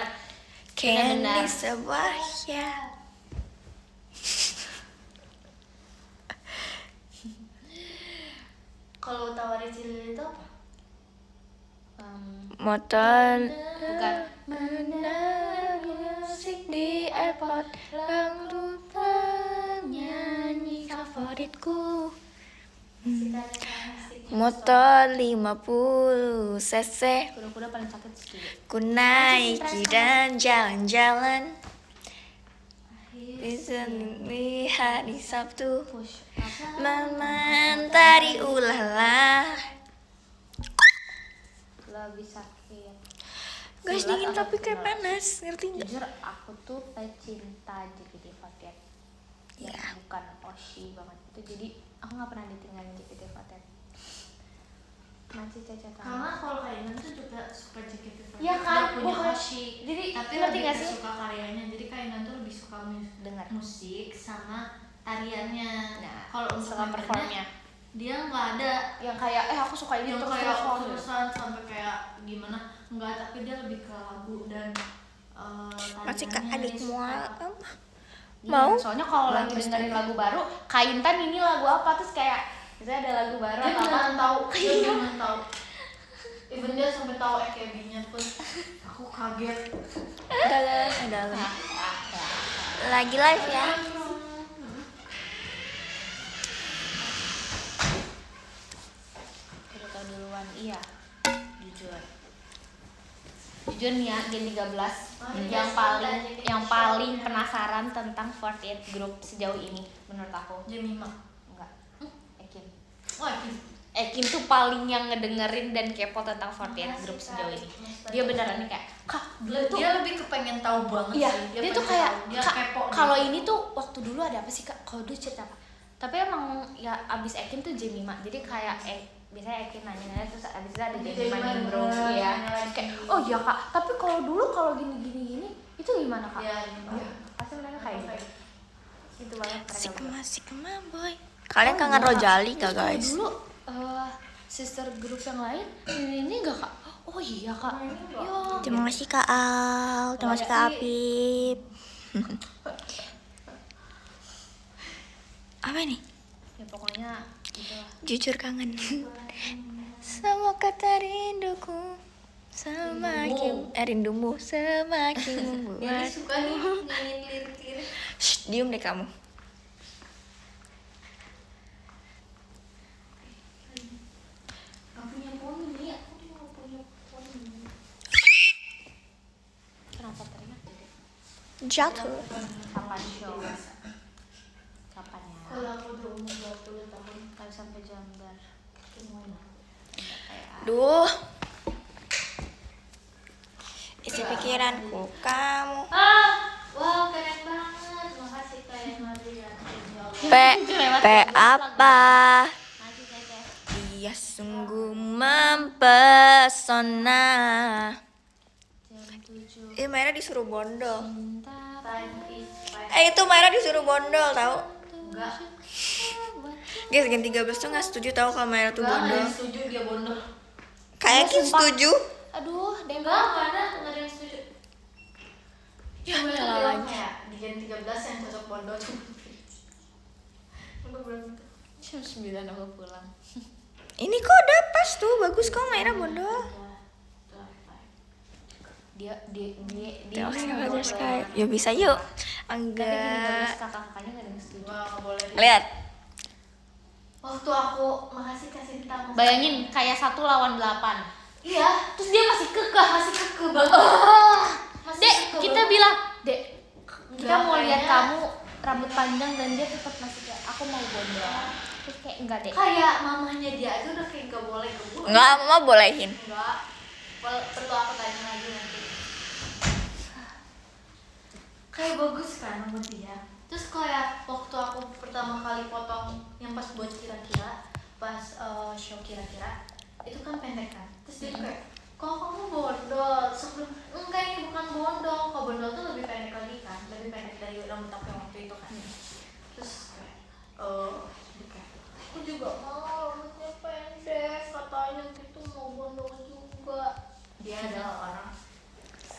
Candy Benar-benar. sebuah ya. Kalau tawarin si Lili itu apa? Motor Bukan. musik di airport, lalu penyanyi favoritku. Motor 50 cc, Kuda-kuda paling sakit sih. ku naiki dan jalan-jalan. Bisa lihat di Sabtu, Push. memantari ulala. Lebih sakit. Guys, 11 dingin atau tapi kayak 12? panas, ngerti nggak? Jujur aku tuh pecinta JKT48. Ya. Bukan Oshi banget itu, jadi aku nggak pernah ditinggalin JKT48. Masih cacat. Karena kalau kalian tuh juga suka JKT48. Iya kan, Udah punya bukan. Oshi. Jadi Tapi ngerti lebih nggak ke sih? suka karyanya. Jadi kalian tuh lebih suka Dengar. musik sama tariannya. Nah, kalau untuk setelah membernya, performnya dia nggak ada yang kayak aku suka ini yang terus kayak terus terusan sampai kayak gimana, enggak, tapi dia lebih ke lagu dan Masih ke tariannya adik dia mual. suka. Mau? Soalnya kalau lagi Bagus dengerin tadi. lagu baru, Kaintan ini lagu apa terus kayak misalnya ada lagu baru Dia atau apa beneran tahu, dia beneran tahu. Even dia sampai tahu AKB-nya pun aku kaget. Dalam. Lagi live ya. Udah tau duluan, iya. Jujur nih ya, Gen 13 yang paling penasaran tentang 48 Group sejauh ini menurut aku. Jemima. Enggak. Ekin. Wah, gitu. Ekin tuh paling yang ngedengerin dan kepo tentang 48 Group sejauh ini. Dia beneran nih kayak, Kak, tuh Dia lebih kepengen tahu banget iya, sih. dia tuh pengen kayak tahu. Dia Kak, kepo. kalau gitu. ini tuh waktu dulu ada apa sih Kak? Kalau dulu cerita apa? Tapi emang ya abis Ekin tuh Jemima. Jadi kayak biasanya Ekin nanya-nanya terus abis itu ada Jemima nimbrung ya. Kayak, oh iya Kak, tapi kalau dulu kalau gini itu gimana Kak? Iya, gimana? Pasti mereka kayak gitu. Itu banget mereka. berdua. Masih kemana boy? Kalian Oh, kangen iya, Kak. Rojali Terus gak kalau guys? dulu sister grup yang lain ini enggak Kak? Oh iya Kak. Iya. Terima kasih Kak Al, terima kasih Kak Apip. Apa nih? Ya pokoknya itulah. Jujur kangen. Semua kata rinduku semakin rindumu semakin Dia membuat. suka nih nyanyiin lirik-lirik. Shh, diem deh kamu. Gak punya poni nih, aku tuh gak punya poni. Kenapa teringat jadi? Jatuh. Kapan show? Kapan ya? Kalau aku udah umur 20 tahun, Kalau sampai Jember. gimana? Kayak Duh. Isi pikiranku kamu. Wow, keren banget. Makasih Kak yang ngasih ya. P apa? nanti Cece. Dia sungguh mempesona. Jam 7 Maira disuruh bondol. cinta. Time is fine. Itu Maira disuruh bondol tau. Enggak. Guys, Gen 13 tuh gak setuju tau kalau Maira tuh Enggak, ada bondol. yang setuju dia bondol. Kayak Kim Sumpah. setuju. Aduh, Enggak, Demba. enggak ada yang setuju. Ya, Cuma itu nyala bilang lagi. kayak di Gen 13 yang cocok bondol cuma Lu bilang gitu. Jam 9 aku pulang. Ini kok udah pas tuh, bagus kok Maira bondol. Dia Terima kasih ini Fajar Sky. Ya bisa yuk. Tapi gini Enggak. kakak-kakaknya gak ada yang setuju. Wah, nggak boleh. Lihat. Waktu aku makasih kasih tahu. Bayangin kayak 1 lawan 8. Iya, Terus dia masih kekeh. masih keke banget. Masih Dek, keke kita banget. bilang, Dek, kita Enggak, mau lihat kayaknya- kamu rambut panjang dan dia tetap masih kayak aku mau gondrong. Terus kayak enggak deh. Kayak mamanya dia aja udah kayak nggak boleh ke gue. Enggak, Mama bolehin. Enggak. Perlu aku tanya lagi nanti. Kayak bagus kan rambut dia. Terus kayak waktu aku pertama kali potong yang pas buat kira-kira, pas show kira-kira, itu kan pendek kan. Terus dia kayak, kok kamu bondol? Sebelum enggak, ini bukan bondol,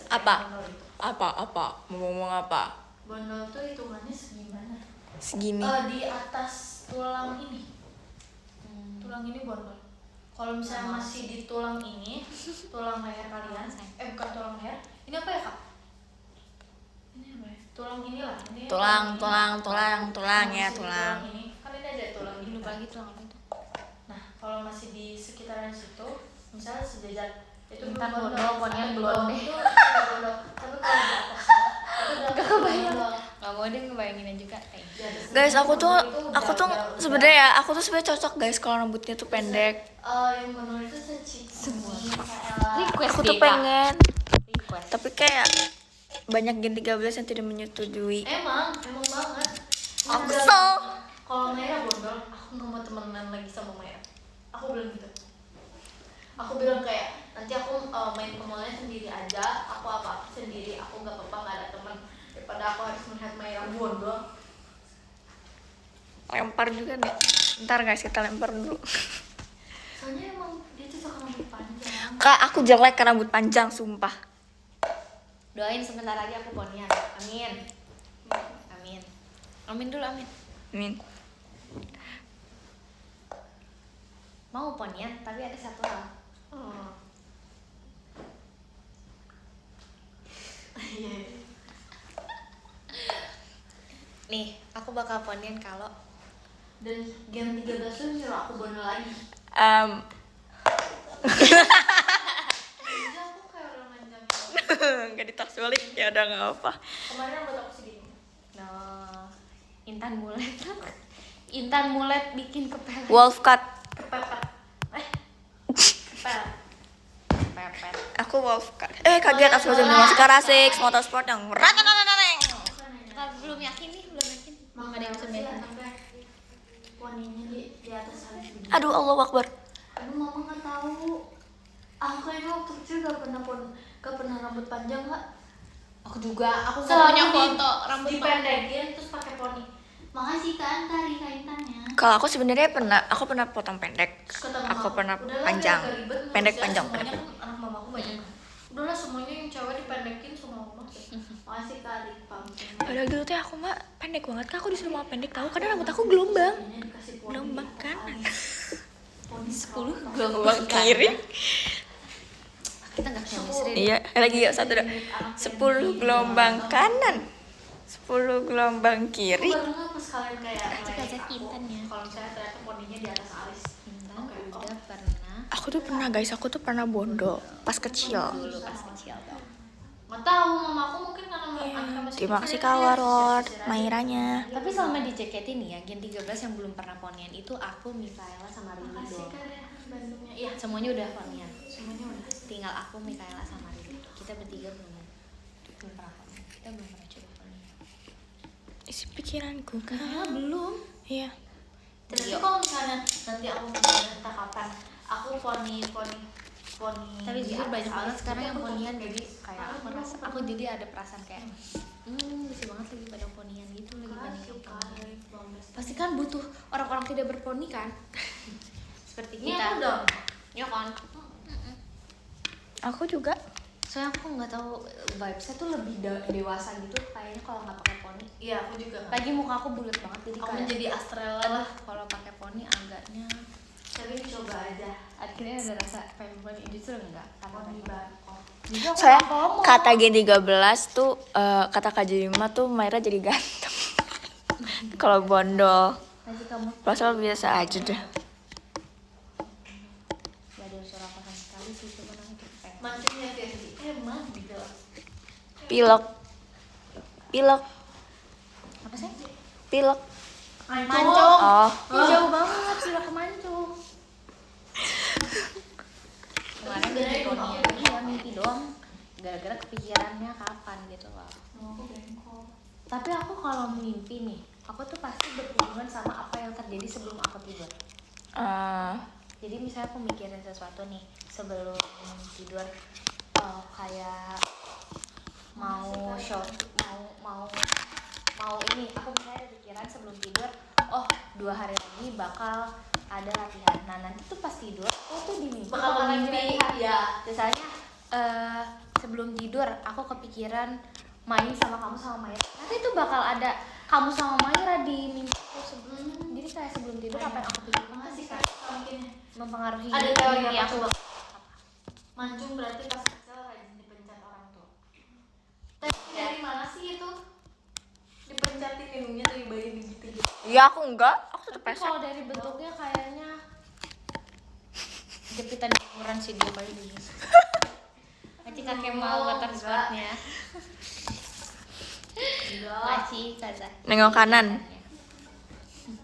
Apa? bondol itu. Apa? Mau ngomong apa? Bondol tuh hitungannya segimana? Segini. Di atas tulang ini. Tulang ini bondol. Kalau misalnya masih di tulang ini, tulang leher kalian, bukan tulang leher. Ini apa ya, Kak? Ini apa ya? Tulang inilah. Ini Tulang ya, Masih di tulang. Ini. Kan ini ada tulang ini. Lupa lagi tulang apa itu. Nah, kalau masih di sekitaran situ, misalnya sejajar itu Intan belum bondol, ponian blonde. Itu bondol. Tapi kalau di atas itu udah kebayang. bondol. Gak mau deh ngebayanginnya juga. Di atas Guys, ini aku tuh udah- sebenarnya ya, aku tuh sebenarnya cocok guys kalau rambutnya tuh pendek. Yang bondol itu semua. Request Aku tuh deh, Kak. pengen, Request. tapi kayak banyak Gen 13 yang tidak menyetujui. Emang banget. Aku Ada- kesel. Kalau Maira bondol, aku nggak mau temenan lagi sama Maira. Aku bilang gitu. Aku bilang kayak nanti aku main ke mallnya sendiri aja. Aku apa sendiri. Aku nggak apa-apa nggak ada teman. Daripada aku harus melihat Maira bondol. Lempar juga deh. Ntar guys, kita lempar dulu. Soalnya emang dia tuh suka rambut panjang. Kak, aku jelek karena rambut panjang, sumpah. Doain sebentar lagi aku ponian. Amin. Amin. Amin dulu, amin. Amin. Mau ponian, tapi ada satu hal. Iya. Nih, aku bakal ponian kalau Dan Gen 13 tuh nyuruh aku bondol lagi. Jadi aku kayak orang manjang. Nggak ditas balik, ya udah nggak apa. Kemarin rambut aku segini. no, Intan mulet. Intan mulet bikin kepel. Wolf cut. Kepepet. Kepepet. Pepet. Aku wolf cut. Kaget aku jadi masuk ke Rasix Motorsport yang Belum yakin nih, belum yakin. Belum ada yang bisa bedain. Poninya di atas sana. Aduh, Allahu Akbar. Aduh, mama nggak tahu. Aku kayaknya waktu kecil gak pernah rambut panjang nggak. Aku juga, aku nggak Selalu punya di- foto rambut dipendekin terus pakai poni. Makasih kan tari kaitannya. Kalau aku sebenarnya aku pernah potong pendek. Terus kata mama Aku pernah "Udahlah, panjang. biar gak ribet, Pendek manusia panjang. semuanya kan anak mamaku banyak. Udahlah semuanya yang cewek dipendekin sama mama. Makasih kali pamit. Padahal dulu tuh aku mah pendek banget. Kak, aku disuruh mau pendek tahu karena rambut aku gelombang. Gelombang kanan. 10 Gelombang kiri. Kita nggak chemistry. Iya, lagi yuk satu dua. 10 gelombang kanan. 10 gelombang kiri. Baru nggak pas kalian kayak Cek aku, Intan ya. kalau misalnya ternyata poninya di atas alis. Intan Oke, udah pernah Aku tuh pernah guys, aku tuh pernah bondol pas kecil. dulu pas kecil dong. Nggak tahu, mama aku mungkin karena anaknya masih Terima kecil, kasih dia Kak Warlord, sisir-sisir aja. Mairanya. Tapi selama di JKT nih ya, Gen 13 yang belum pernah ponian itu aku, Mikaela sama Rini Makasih doang. Kak Rehan Bandungnya. Iya, Semuanya udah ponian. semuanya udah. Tinggal aku, Mikaela sama Rini. Kita bertiga belum pernah ponian. Kita belum pernah coba ponian. Isi pikiranku Ah, kan. belum. Iya. Tapi kalau misalnya nanti aku misalnya entah kapan aku poni Tapi di jujur atas banyak banget alis, sekarang yang aku ponian, tuh- jadi kayak aku merasa, aku jadi ada perasaan kayak lucu banget lagi pada ponian gitu, lagi banyak yang ponian. Pasti kan butuh orang-orang tidak berponi kan. Seperti Ini kita. aku dong. Ya kan. Aku juga. Soalnya aku nggak tahu vibesnya tuh lebih dewasa gitu kayaknya kalau nggak pakai poni. Iya, aku juga. Lagi muka aku bulat banget jadi Aku kayak menjadi Astrella lah. kalau pakai poni agaknya Tapi coba aja. akhirnya ada rasa pengen poni, justru enggak karena Poni pengen. Bangkok. Justru aku Saya nggak ngomong. kata Gen 13 tuh kata Kak Jelima tuh Maira jadi ganteng. Kalau bondol. Nanti kamu Pasal biasa aja deh. gak ada suara apa sama sekali sih, cuma nanti pengen. Mancungnya Verdi emang gitu. Pilok. Pilok. Apa sih? Pilok. Mancung. Oh. Jauh banget sih ke Mancung. Kemarin dari ponian iya mimpi doang. Gara-gara kepikirannya kapan gitu loh. Aku bengkok. Tapi aku kalau mimpi nih, aku tuh pasti berhubungan sama apa yang terjadi sebelum aku tidur. Jadi misalnya aku mikirin sesuatu nih sebelum tidur, kayak mau show, mau ini, aku misalnya ada pikiran sebelum tidur, oh 2 hari lagi bakal ada latihan. Nah nanti tuh pas tidur, aku tuh di mimpi Bakal lagi mimpi, latihan. ya. Misalnya sebelum tidur aku kepikiran main sama kamu sama Maira. Nanti itu bakal ada kamu sama Maira di mimpiku sebelum. Jadi kayak sebelum tidur apa yang aku pikirkan Makasih bisa kak, mungkin mempengaruhi ada teori mimpi aku. aku. Mancung berarti pas kecil rajin dipencet orang tua. Tapi dari mana sih itu? Dipencetin hidungnya dari bayi gitu. Ya aku enggak, aku tetap Tapi pesek. kalau dari bentuknya kayaknya jepitan jemuran sih dia kali ini. Masih kakek mau water sportnya. Masih kata. Nengok kanan.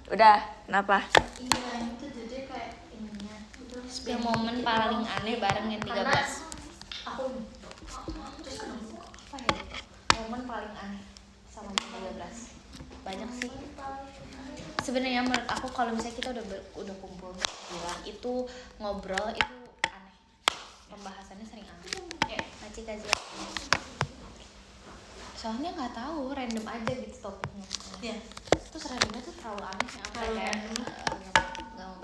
Udah, kenapa? Iya, itu jadi kayak ininya. Yang momen paling aneh bareng yang 13. Aku terus kenapa? Apa ya? Momen paling aneh sama yang 13. Banyak sih. Sebenarnya menurut aku kalau misalnya kita udah kumpul bilang itu ngobrol itu aneh. Pembahasannya sering aneh. Kayak Aci kajian. Soalnya nggak tahu, random aja gitu topiknya. Iya. Terus randomnya tuh terlalu aneh ya. Terlalu Kayak random. nggak mau.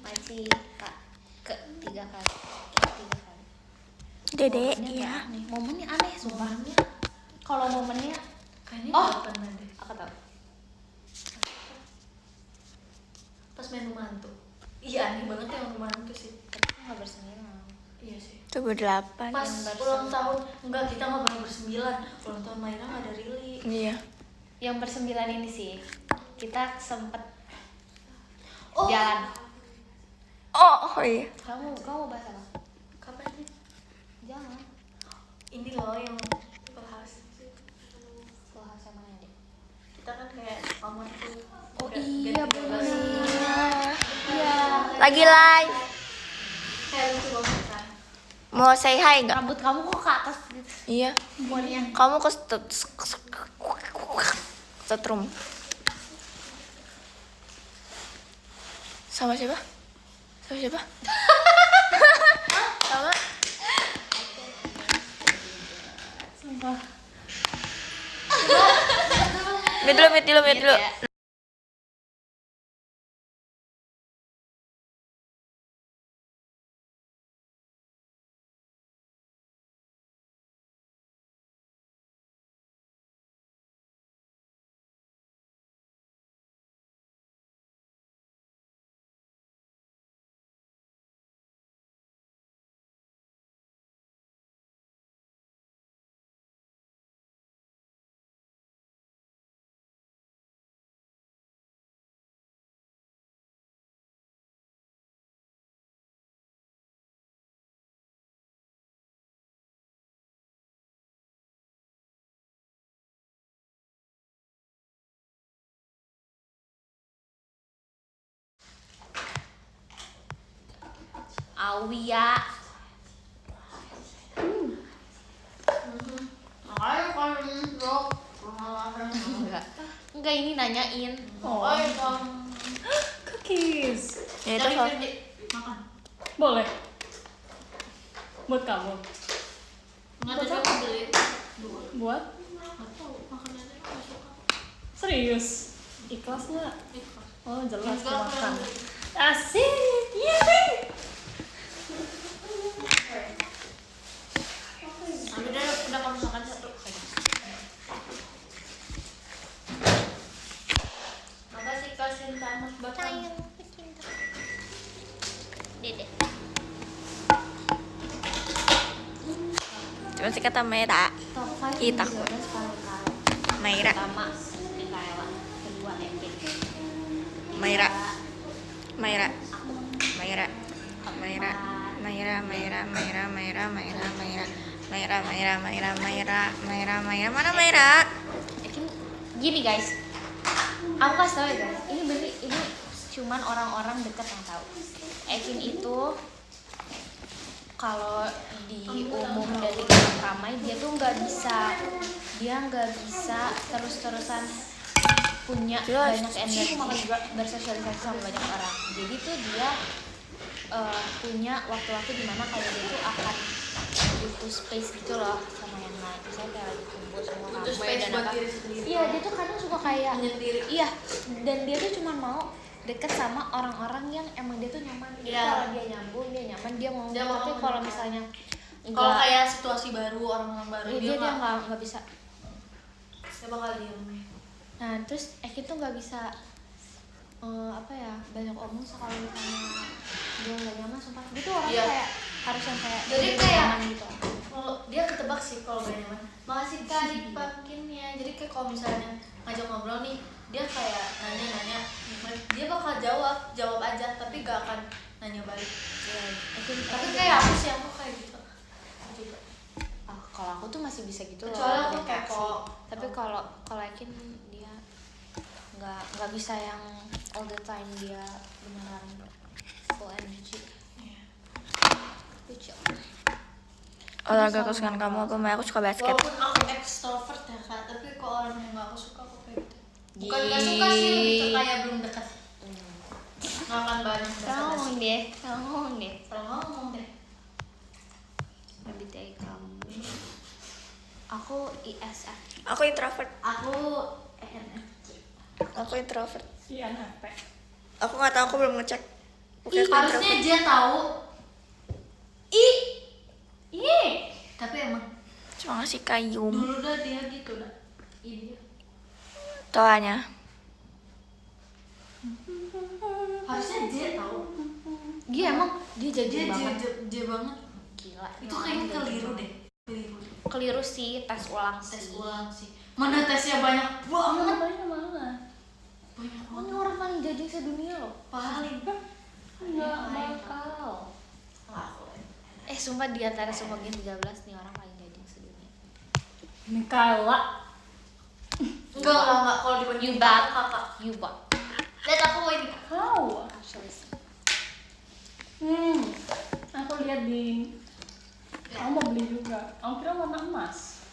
Masih kak ke 3 kali. 3 kali. Dede, Momennya iya. nggak aneh. Momennya aneh sumpah. Kalau momennya Kayaknya Oh. nggak pernah deh. aku tahu. Pas main rumah hantu. Iya aneh banget ya rumah hantu sih. Tapi nggak bersenang. Iya sih. Coba 8. Pas Yang ulang tahun enggak kita nggak pernah bersembilan. Ulang tahun Maira nggak ada Rili. Iya. Yang bersembilan ini sih kita sempet Oh. jalan. Oh iya. Kamu mau bahas apa? Kapan sih? Jangan. Ini loh yang bahas. Bahas yang mana deh? Kita kan kayak kamar tuh. Oh udah iya ganti benar. bebas. Iya. Lagi live. Kayak lucu banget kan. Mau say hi enggak? Rambut kamu kok ke atas gitu? Iya. Buatnya. Kamu ke setrum. Sama siapa? Sama siapa? Sama Sumpah. mid dulu. Ya. Awia. Makanya kan bro. Enggak ini nanyain. Makanya kan. Cookies. ya itu kok. Makan. Boleh. Buat kamu. Nggak ada yang beli. Buat? Nggak tahu. Makanannya nggak suka. Serius. Ikhlas nggak? Ikhlas. Oh jelas Enggak, makan. beli. Asik. Yeay. Udah kamu makan satu. Makasih kasihin kamu buat kamu. Dede. Cuma sih kata Meta. Top 5 Ih, takut. Maira. Pertama Mikaela, kedua Epic. Maira. Maira. Maira. Maira. Maira. Maira. Maira. Maira. Maira. Maira. Maira. Maira. Maira. Maira. Maira. Maira. Mana Maira? Ekin, gini guys, aku kasih tau ya guys, ini cuman orang-orang dekat yang tahu. Ekin itu kalau di umum dan di tempat ramai dia tuh nggak bisa terus-terusan punya Jelas. banyak energi bersosialisasi sama banyak orang. Jadi tuh dia punya waktu-waktu dimana kalau dia tuh akan butuh space gitu loh sama yang lain. Misalnya kayak lagi kumpul semua Butuh ramai space dan buat apa. diri sendiri. Iya, dia tuh kadang suka kayak Menyendiri. iya, dan dia tuh cuma mau deket sama orang-orang yang emang dia tuh nyaman. Jadi Iya. kalau dia nyambung, dia nyaman, dia mau. Dia Tapi mau. kalau misalnya Kalau Enggak. kayak situasi baru, orang-orang baru Dia nggak bisa. dia bakal diem. Nah terus Eki tuh nggak bisa apa ya, banyak omong kalau misalnya dia nggak nyaman, sumpah dia tuh orang Iya. kayak harus yang kayak Jadi dia kayak- nyaman gitu. Kalau dia ketebak sih kalau gak nyaman. Makasih Kak dipakinnya. Jadi kayak kalau misalnya ngajak ngobrol nih, dia kayak nanya-nanya, dia bakal jawab aja, tapi gak akan nanya balik. Ya, Tapi kayak aku sih, aku kayak gitu. Aku juga. kalau aku tuh masih bisa gitu loh, Kecuali aku berinteraksi. kepo. Tapi kalau Ekin dia nggak bisa yang all the time dia beneran full energy. Iya. Lucu. Olahraga kesukaan kamu apa? Maya, aku suka basket. Walaupun aku extrovert ya Kak, tapi kalau orang yang gak aku suka, aku kayak gitu. Bukan gak suka sih, lebih ke kayak belum dekat. Gak akan banyak Ngomong deh, ngomong deh. Kalau ngomong deh. MBTI kamu. Aku ISF. Aku introvert. Aku ENFJ. Aku introvert. INFP. Aku nggak tahu, aku belum ngecek. Oke, aku Harusnya introvert. dia tahu. Tapi emang Cuma ngasih kayum. dulu dah dia gitu dah. Ini Toanya. harusnya dia tahu. Dia emang dia jadi Dia banget. dia banget. Gila. Itu kayaknya keliru deh. Keliru. Keliru sih, tes ulang sih. Tes ulang sih. Mana tesnya banyak banget. Namanya mana? Banyak Ini banget. orang paling jajing sedunia loh. Paling. Nggak bakal. Aku. Sumpah di antara semua game 13 nih orang paling jajing sedunia. Mikaela. Enggak. Kalau You dibanding bad. kakak. You bot. Lihat aku ini. How? Actually sih. Aku lihat di. Kamu mau beli juga. Aku kira warna emas.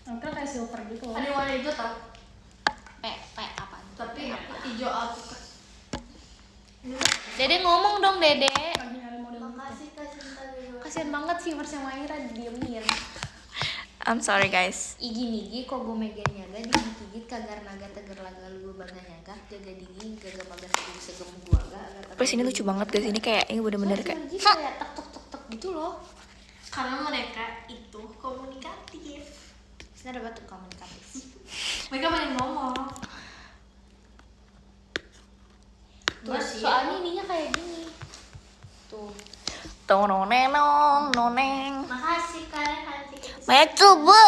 Aku kira kayak silver gitu. Ada warna hijau tau. Apa? Tapi hijau alpukat. Dede ngomong dong, Dede. Lagi nyari model gitu. Makasih Kak Cinta juga. Kasian banget sih Marsha Maira didiemin. I'm sorry guys. Igi kok gue megan nyaga digigit kagar naga teger laga lu bangga nyaga jaga dingin gaga magas segem gua agak Terus ini lucu banget guys, ini kayak ini bener-bener kayak kayak tek tek gitu loh. Karena mereka itu komunikatif. Sebenarnya dapat tuh komunikatif. Mereka pengen ngomong. Tuh, Enggak sih. soalnya ininya kayak gini. Tuh. tononenong noneng. Makasih kalian nanti. Maya coba.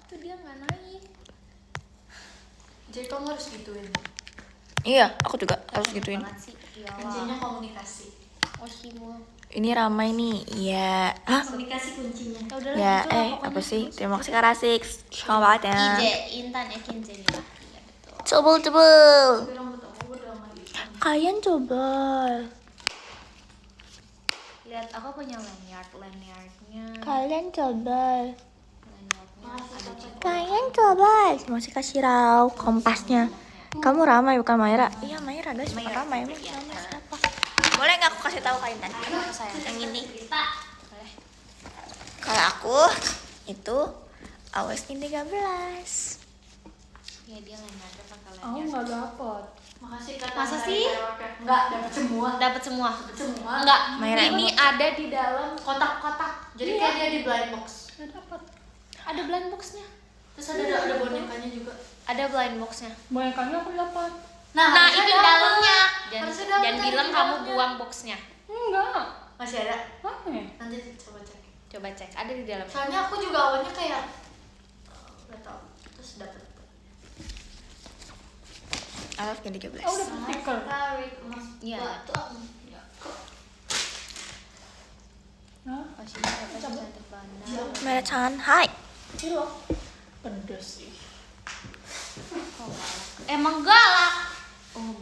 Itu dia nggak naik. Jadi kamu harus gituin. Iya, aku juga harus gituin. Banget sih. Ya Kuncinya Allah. komunikasi. Oshimu. Ini ramai nih. Iya. Hah? Komunikasi kuncinya. Ya udahlah Ya, gitu lah pokoknya. apa sih? Terima kasih Kak Rasik. Sama banget ya. IJ Intan Ekin Jenila. Iya betul. Coba. Tapi rambut aku udah nggak gitu. Kalian coba. Lihat aku punya lanyardnya. Kalian coba. Lanyardnya ada juga. Kalian coba. Masih kasih raw kompasnya. Kamu ramai bukan Maira? Iya Maira guys, bukan ramai. Emang ramai siapa? Boleh nggak aku kasih tahu kalian tadi? Yang ini. Boleh. Kalau aku itu awas ini 13. Ya dia lanyardnya pakai Aku lanyard. nggak dapet. Makasih Kak. Masa Tante. sih? Enggak, dapat semua. Dapat semua. Dapat semua. Enggak, Maira. ini ada di dalam Kotak-kotak. Jadi kayak dia di blind box. Nggak dapet. ada blind boxnya. Terus ada bonekanya juga. Ada blind boxnya. Bonekanya aku dapat. Nah harusnya itu dapat. dalamnya. Dan Harusnya dapat dan tadi bilang di kamu dalamnya. buang boxnya. Enggak. Masih ada. Apa ya? Nanti coba cek. Coba cek, ada di dalamnya. Soalnya aku juga awalnya kayak nggak tahu. Terus dapet. Awas ini 13. Oh, udah stiker. Tarik emas Iya. batu. Ya. Hah? Masih dapat cantik banget. Maira Chan, hai. Ini loh. Pedes sih. Emang galak. Oh,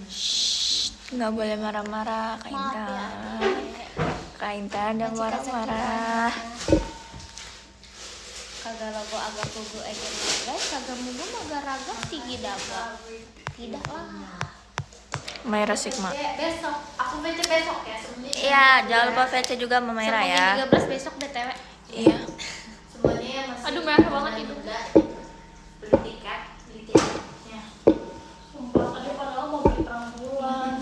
Nggak boleh marah-marah, Kak maaf ya. Intan. Dek. Kak Intan udah marah-marah. Kagak logo agak kugu egen guys, kagak mugu maga raga tinggi daga. Tidak lah. Maira Sigma. Besok. Aku baca besok ya. Semuanya. Iya, jangan lupa VC juga sama Maira Sama ya. 13 besok BTW. Iya. Semuanya yang masih. Aduh, merah banget online hidung. juga. Beli tiket. Beli tiketnya. Sumpah tadi padahal mau beli terang bulan.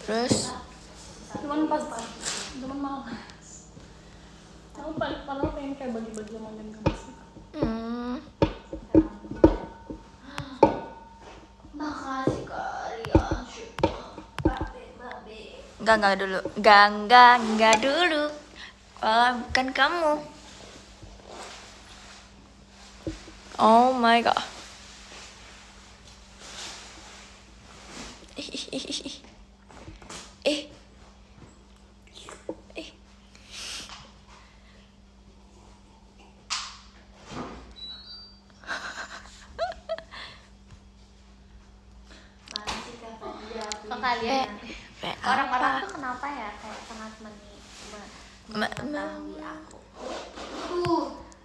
Terus Cuman malas. Padahal enggak dulu. Enggak dulu. Oh, bukan kamu. Oh my god. Eh. Mana sih Kak Fadia? Kok kalian Eh, orang-orang apa? tuh kenapa ya kayak sangat Ma- mengetahui aku?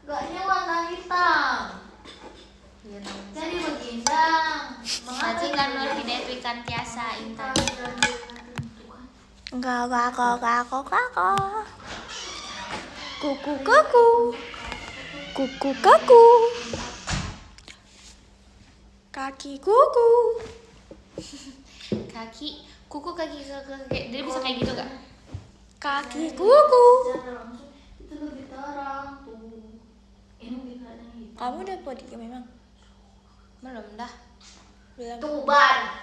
Gaknya warna hitam. Iya namanya. Jadi begindang. Majikan Nur Hidayat Wikantiasa Intan. Enggak. Kuku. Kaki kuku. Kuku kaki dia bisa kayak gitu gak? Kaki kuku. Itu lebih terang tuh. Ini lebih ada yang hitam. Kamu udah podium memang? Belum dah. Belum. Tuh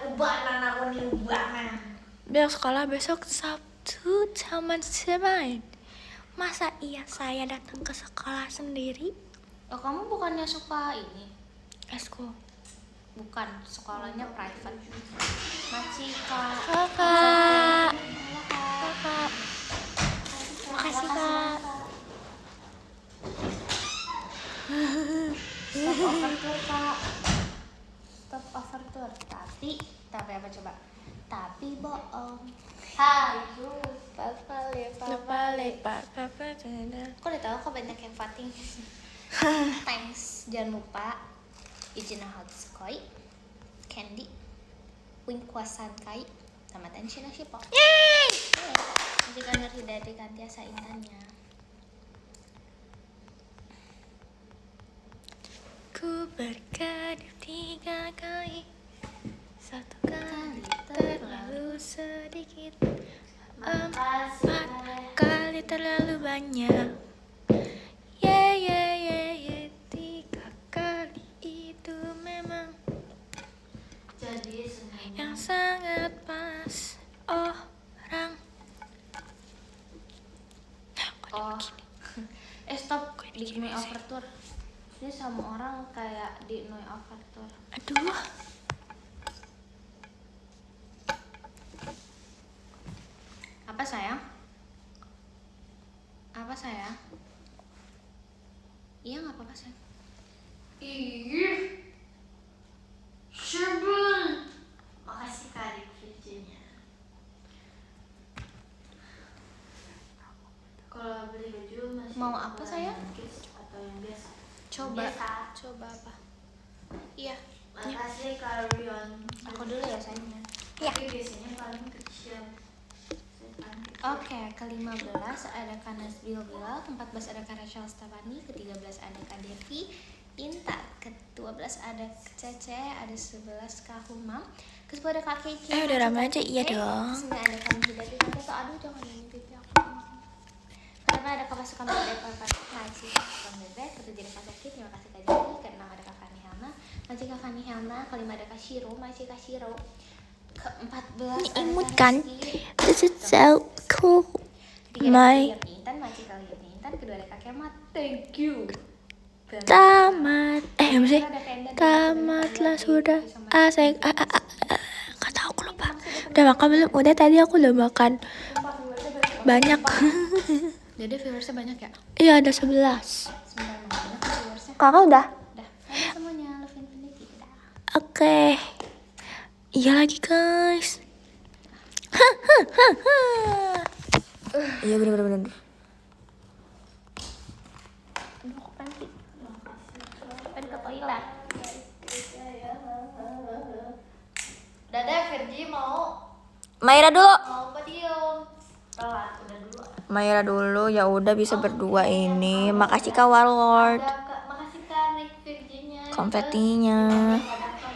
ubanan aku nih ubanan. Besok sekolah, besok Sabtu taman bermain. Masa iya saya datang ke sekolah sendiri? Oh kamu bukannya suka ini? Eskul. Bukan, sekolahnya private. Macika. Kakak. Halo Kak. Kakak. Makasih kak. Stop overture Kak. Stop overture. Tapi apa coba? Tapi bohong. Hai Papa Lepa. Kok udah tahu kok banyak yang voting. Thanks. Jangan lupa Ijina Hotskoi, Candy, Winkwasan Kai, sama Tenshina Shippo. Yeay! Jika Nur Hidayat Wikantiasa Intannya. Ku berkedip 3 kali. 1 kali terlalu sedikit. 4 kali terlalu banyak. Ye 3 kali itu memang Jadi semua yang sangat pas. Orang. Oh. Stop di Noi Overture. Ini sama orang kayak di Noi Overture. Aduh. Apa sayang? Apa sayang? Iya nggak apa-apa sayang. Ih, sebel. Makasih Kak Virginia. Kalau beli baju masih Mau apa, sayang? kids atau yang biasa? Coba. Biasa. Coba apa? Iya. Makasih Kak Rion. Aku dulu ya sayang. Tapi biasanya paling kecil. Oke, ke-15 ada Kanas Bilbila, ke-14 ada Karashal Stabani, ke-13 ada Kadevi Intar, ke-12 ada Cece, ada 11 Kak Humam, ke-10 ada Kak Kiki. Udah ramai aja, iya dong. Ke-9 ada Kak Hidayat Wikantiasa. Aduh jangan nyanyi pipi aku. Ke-8 ada Kak Pasukan Bebek, Makasih Kak Pasukan Bebek, ke-7 ada Kak Sakit, terima kasih Kak Devi, ke-6 ada Kak Fani Helna, masih Kak Fani Helna, ke-5 ada Kak Shiro, masih Kak Shiro, ke-14 Ini ada imut Kak kan? Rizky, This is so cool. Ketiga My ada Kak Intan, masih Kak Intan, kedua ada Kak Kemat, thank you. tamat. Apa sih? Ada Kak Endan, Tamatlah ada sudah. Kak Asik. Gak tau aku lupa. Udah makan belum? Udah tadi aku udah makan banyak. Jadi viewersnya banyak ya? Iya ada 11. Sebentar banyak viewersnya. Kakak udah? Udah, ada semuanya, Love Infinity udah. Oke. Iya lagi guys. Iya bener. Aduh, aku pengen ke toilet. Dadah Virgi mau Maira dulu. podium. Telat udah dulu. Maira dulu ya udah bisa berdua ini. Makasih Kak Warlord. Makasih Kak Nick Virginia. Konfetinya. Ada Kak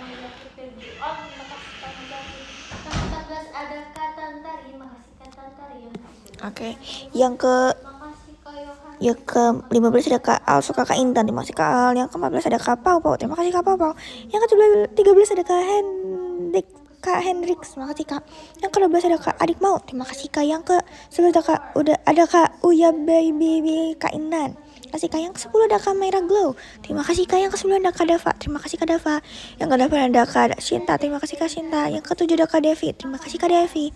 Virgi. Oh, makasih Kak Virgi. Ke-14 ada Kak Tantari. Makasih Kak Tantari yang Oke. Yang ke Makasih Kak Yohan. Ya ke-15 ada Kak Al, suka Kak Intan, terima kasih Kak Al. Yang ke-14 ada Kak Pau, terima kasih Kak Pau. Yang ke-13 ada Kak Hendrik, Kak Hendrix, terima kasih Kak. Yang ke-12 ada Kak Adik Mau, terima kasih Kak. Yang ke-11 ada Kak, udah ada Kak Uya Baby Kak Indan. Terima kasih Kak. Yang ke-10 ada Kak Mayra Glow. Terima kasih Kak. Yang ke-9 ada Kak Dava. Terima kasih Kak Dava. Yang ke-8 ada Kak Shinta. Terima kasih Kak Shinta. Yang ke-7 ada Kak Devi. Terima kasih Kak Devi.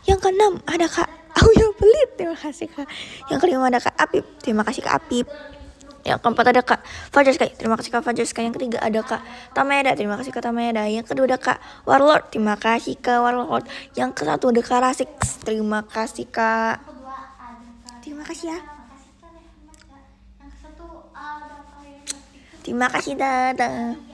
Yang ke-6 ada Kak Auya Pelit. Terima kasih Kak. Yang ke-5 ada Kak Apip. Terima kasih Kak Apip. Yang keempat ada Kak Fajar Sky. Terima kasih Kak Fajar Sky. Yang ketiga ada Kak Tameda. Terima kasih Kak Tameda. Yang kedua ada Kak Warlord. Terima kasih Kak Warlord. Yang ke-1 ada Kak Rasik. Terima kasih Kak. Terima kasih ya. Terima kasih Dada.